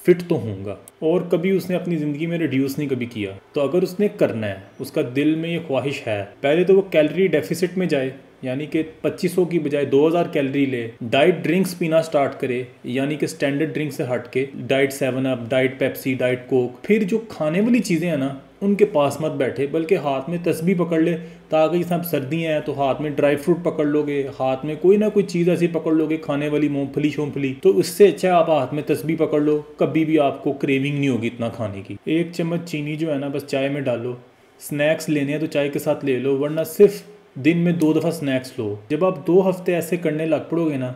फिट तो होऊंगा, और कभी उसने अपनी ज़िंदगी में रिड्यूस नहीं कभी किया। तो अगर उसने करना है, उसका दिल में ये ख्वाहिश है, पहले तो वो कैलोरी डेफिसिट में जाए, यानी कि 2500 की बजाय 2000 कैलोरी ले। डाइट ड्रिंक्स पीना स्टार्ट करे, यानी कि स्टैंडर्ड ड्रिंक से हट के diet 7 up, diet Pepsi, diet Coke. फिर जो खाने वाली चीज़ें हैं ना, उनके पास मत बैठे, बल्कि हाथ में तस्बीह पकड़ ले, ताकि जैसे अब सर्दियाँ हैं तो हाथ में ड्राई फ्रूट पकड़ लोगे, हाथ में कोई ना कोई चीज़ ऐसी पकड़ लोगे खाने वाली, मूंगफली शोंगफली, तो उससे अच्छा आप हाथ में तस्बीह पकड़ लो, कभी भी आपको क्रेविंग नहीं होगी इतना खाने की। 1 चम्मच चीनी जो है ना बस चाय में डालो। स्नैक्स लेने हैं तो चाय के साथ ले लो, वरना सिर्फ दिन में 2 दफ़ा स्नैक्स लो। जब आप 2 हफ्ते ऐसे करने लग पड़ोगे ना,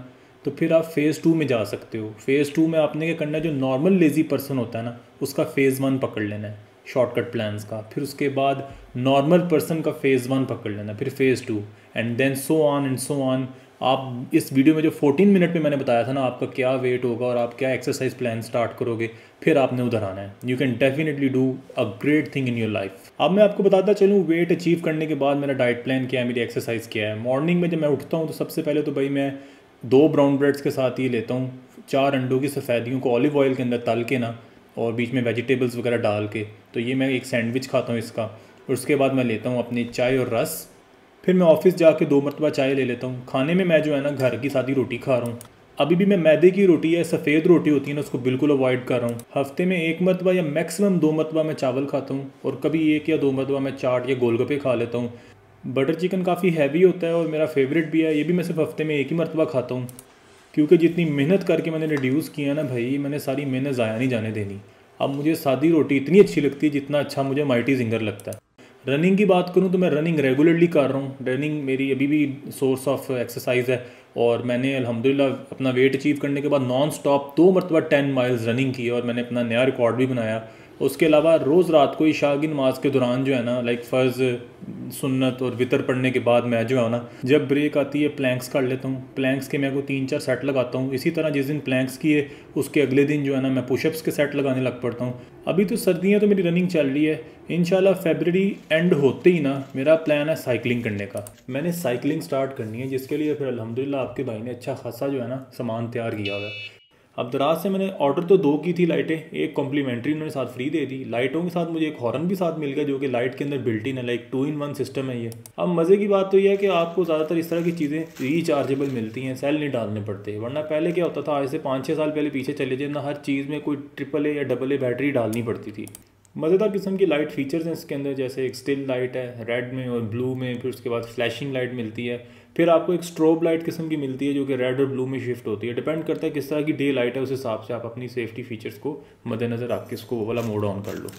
तो फिर आप फेज़ 2 में जा सकते हो। फेज़ 2 में आपने क्या करना है, जो नॉर्मल लेज़ी पर्सन होता है ना, उसका फेज़ 1 पकड़ लेना है शॉर्टकट प्लान्स का, फिर उसके बाद नॉर्मल पर्सन का फेज़ 1 पकड़ लेना, फिर phase 2 and then so on and so on. आप इस वीडियो में जो 14 मिनट में मैंने बताया था ना आपका क्या वेट होगा और आप क्या एक्सरसाइज प्लान स्टार्ट करोगे, फिर आपने उधर आना है। You can definitely do a great thing in your life. अब मैं आपको बताता चलूँ वेट अचीव करने के बाद मेरा डाइट प्लान क्या है, मेरी एक्सरसाइज क्या है। मॉर्निंग में जब मैं उठता हूँ तो सबसे पहले तो भाई मैं 2 ब्राउन ब्रेड्स के साथ ये लेता हूँ, 4 अंडों की सफ़ेदियों को ऑलिव ऑयल के अंदर तल के ना, और बीच में वेजिटेबल्स वगैरह डाल के, तो ये मैं एक सैंडविच खाता हूँ इसका। और उसके बाद मैं लेता हूँ अपनी चाय और रस। फिर मैं ऑफिस जाके 2 मरतबा चाय ले लेता हूँ। खाने में मैं जो है ना घर की सादी रोटी खा रहा हूँ। अभी भी मैं मैदे की रोटी या सफ़ेद रोटी होती है ना, उसको बिल्कुल अवॉइड कर रहा हूँ। हफ्ते में 1 मरतबा या मैक्सिमम 2 मरतबा मैं चावल खाता हूँ, और कभी 1 या 2 मरतबा मैं चाट या गोलगप्पे खा लेता हूँ। बटर चिकन काफ़ी हैवी होता है और मेरा फेवरेट भी है, ये भी मैं सिर्फ हफ्ते में 1 ही मरतबा खाता हूँ, क्योंकि जितनी मेहनत करके मैंने रिड्यूस किया ना भाई, मैंने सारी मेहनत ज़ाया नहीं जाने देनी। अब मुझे सादी रोटी इतनी अच्छी लगती है जितना अच्छा मुझे माइटी जिंगर लगता है। रनिंग की बात करूं तो मैं रनिंग रेगुलरली कर रहा हूं। रनिंग मेरी अभी भी सोर्स ऑफ एक्सरसाइज है, और मैंने अल्हम्दुलिल्लाह अपना वेट अचीव करने के बाद नॉन स्टॉप 2 मरतबा 10 माइल्स रनिंग की, और मैंने अपना नया रिकॉर्ड भी बनाया। उसके अलावा रोज़ रात को इशा की नमाज के दौरान जो है ना, लाइक फ़र्ज़, सुन्नत और वितर पढ़ने के बाद मैं जो है ना, जब ब्रेक आती है प्लैंक्स कर लेता हूँ। प्लैंक्स के मैं को 3-4 सेट लगाता हूँ। इसी तरह जिस दिन प्लैंक्स किए उसके अगले दिन जो है ना मैं पुशअप्स के सेट लगाने लग पड़ता हूँ। अभी तो सर्दियाँ तो मेरी रनिंग चल रही है। इंशाल्लाह फरवरी एंड होते ही ना मेरा प्लान है साइकिलिंग करने का। मैंने साइकिलिंग स्टार्ट करनी है, जिसके लिए फिर अल्हम्दुलिल्लाह आपके भाई ने अच्छा खासा जो है ना सामान तैयार किया हुआ है। अब दराज से मैंने ऑर्डर तो 2 की थी लाइटें, एक कॉम्प्लीमेंट्री उन्होंने साथ फ्री दे दी। लाइटों के साथ मुझे एक हॉर्न भी साथ मिल गया, जो कि लाइट के अंदर बिल्ट इन है, लाइक 2-in-1 सिस्टम है ये। अब मज़े की बात तो ये है कि आपको ज़्यादातर इस तरह की चीज़ें रिचार्जेबल मिलती हैं, सेल नहीं डालने पड़ते। वरना पहले क्या होता था, आज से 5-6 साल पहले पीछे चले जाए ना, हर चीज़ में कोई AAA या AA बैटरी डालनी पड़ती थी। मज़ेदार किस्म की लाइट फीचर्स हैं इसके अंदर, जैसे एक स्टिल लाइट है रेड में और ब्लू में, फिर उसके बाद फ्लैशिंग लाइट मिलती है, फिर आपको एक स्ट्रोब लाइट किस्म की मिलती है जो कि रेड और ब्लू में शिफ्ट होती है। डिपेंड करता है किस तरह की डे लाइट है, उस हिसाब से आप अपनी सेफ्टी फीचर्स को मद्देनज़र रख के इसको वो वाला मोड ऑन कर लो।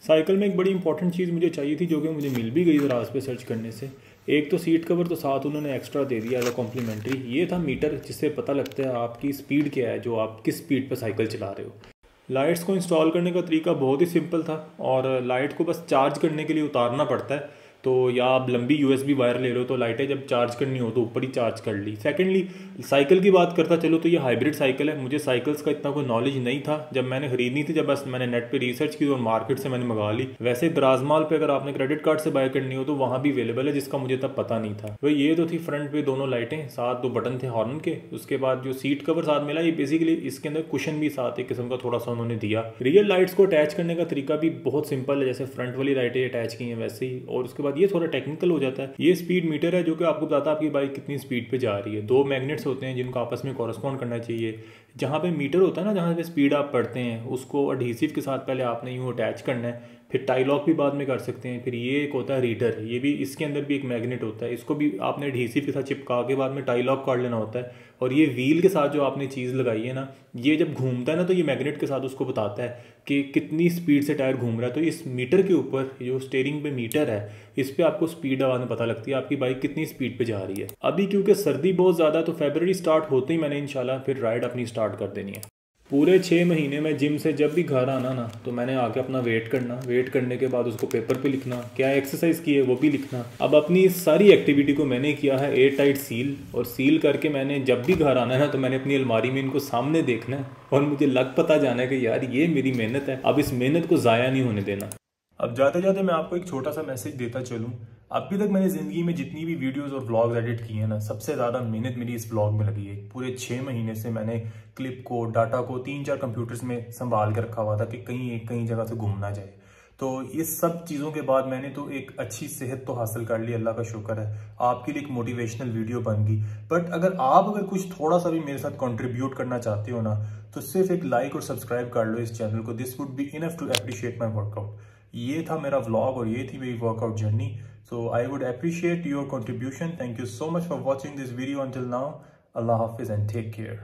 साइकिल में एक बड़ी इंपॉर्टेंट चीज़ मुझे चाहिए थी, जो कि मुझे मिल भी गई दराज पे सर्च करने से। एक तो सीट कवर तो साथ उन्होंने एक्स्ट्रा दे दिया एज अ कॉम्प्लीमेंट्री। ये था मीटर, जिससे पता लगता है आपकी स्पीड क्या है, जो आप किस स्पीड पर साइकिल चला रहे हो। लाइट्स को इंस्टॉल करने का तरीका बहुत ही सिंपल था और लाइट को बस चार्ज करने के लिए उतारना पड़ता है। तो या आप लंबी USB वायर ले लो तो लाइटें जब चार्ज करनी हो तो ऊपर ही चार्ज कर ली। सेकेंडली साइकिल की बात करता चलो तो ये हाइब्रिड साइकिल है। मुझे साइकिल्स का इतना कोई नॉलेज नहीं था जब मैंने खरीदनी थी, जब बस मैंने नेट पे रिसर्च की और मार्केट से मैंने मंगा ली। वैसे दराजमाल पे अगर आपने क्रेडिट कार्ड से बाय करनी हो तो वहाँ भी अवेलेबल है, जिसका मुझे तब पता नहीं था। भाई ये तो थी फ्रंट पे दोनों लाइटें, साथ 2 बटन थे हॉर्न के। उसके बाद जो सीट कवर साथ मिला, ये बेसिकली इसके अंदर कुशन भी साथ एक किस्म का थोड़ा सा उन्होंने दिया। रियल लाइट्स को अटैच करने का तरीका भी बहुत सिंपल है, जैसे फ्रंट वाली लाइटें अटैच की हैं वैसे ही। और उसके बाद ये थोड़ा टेक्निकल हो जाता है। ये स्पीड मीटर है जो कि आपको बताता है आपकी बाइक कितनी स्पीड पे जा रही है। 2 मैग्नेट्स होते हैं जिनको आपस में कॉरेस्पॉन्ड करना चाहिए। जहाँ पे मीटर होता है ना, जहाँ पे स्पीड आप पढ़ते हैं, उसको एडहेसिव के साथ पहले आपने यूँ अटैच करना है, फिर टाई लॉक भी बाद में कर सकते हैं। फिर ये एक होता है रीडर, ये भी इसके अंदर भी एक मैग्नेट होता है, इसको भी आपने एडहेसिव के साथ चिपका के बाद में टाई लॉक कर लेना होता है। और ये व्हील के साथ जो आपने चीज़ लगाई है ना, ये जब घूमता है ना तो ये मैग्नेट के साथ उसको बताता है कि कितनी स्पीड से टायर घूम रहा है। तो इस मीटर के ऊपर जो स्टीयरिंग पे मीटर है, इस पे आपको स्पीड आवाज़ में पता लगती है आपकी बाइक कितनी स्पीड पे जा रही है। अभी क्योंकि सर्दी बहुत ज़्यादा, तो फरवरी स्टार्ट होते ही मैंने इंशाल्लाह फिर राइड अपनी स्टार्ट कर देनी है। पूरे 6 महीने में जिम से जब भी घर आना ना, तो मैंने आके अपना वेट करने के बाद उसको पेपर पे लिखना, क्या एक्सरसाइज की है वो भी लिखना। अब अपनी सारी एक्टिविटी को मैंने किया है एयर टाइट सील, और सील करके मैंने जब भी घर आना है ना तो मैंने अपनी अलमारी में इनको सामने देखना है और मुझे लग पता जाना है कि यार ये मेरी मेहनत है, अब इस मेहनत को ज़ाया नहीं होने देना। अब जाते जाते मैं आपको एक छोटा सा मैसेज देता चलूँ। अभी तक मैंने ज़िंदगी में जितनी भी वीडियोस और व्लॉग्स एडिट किए हैं ना, सबसे ज़्यादा मेहनत मेरी इस व्लॉग में लगी है। पूरे 6 महीने से मैंने क्लिप को, डाटा को 3-4 कंप्यूटर्स में संभाल के रखा हुआ था कि कहीं जगह से घूम ना जाए। तो इस सब चीज़ों के बाद मैंने तो एक अच्छी सेहत तो हासिल कर ली, अल्लाह का शुक्र है। आपके लिए एक मोटिवेशनल वीडियो बन गई। बट अगर कुछ थोड़ा सा भी मेरे साथ कंट्रीब्यूट करना चाहते हो ना, तो सिर्फ एक लाइक और सब्सक्राइब कर लो इस चैनल को। This would be enough to appreciate my workout. ये था मेरा व्लॉग और ये थी मेरी workout journey. So I would appreciate your contribution. Thank you so much for watching this video until now. Allah Hafiz and take care.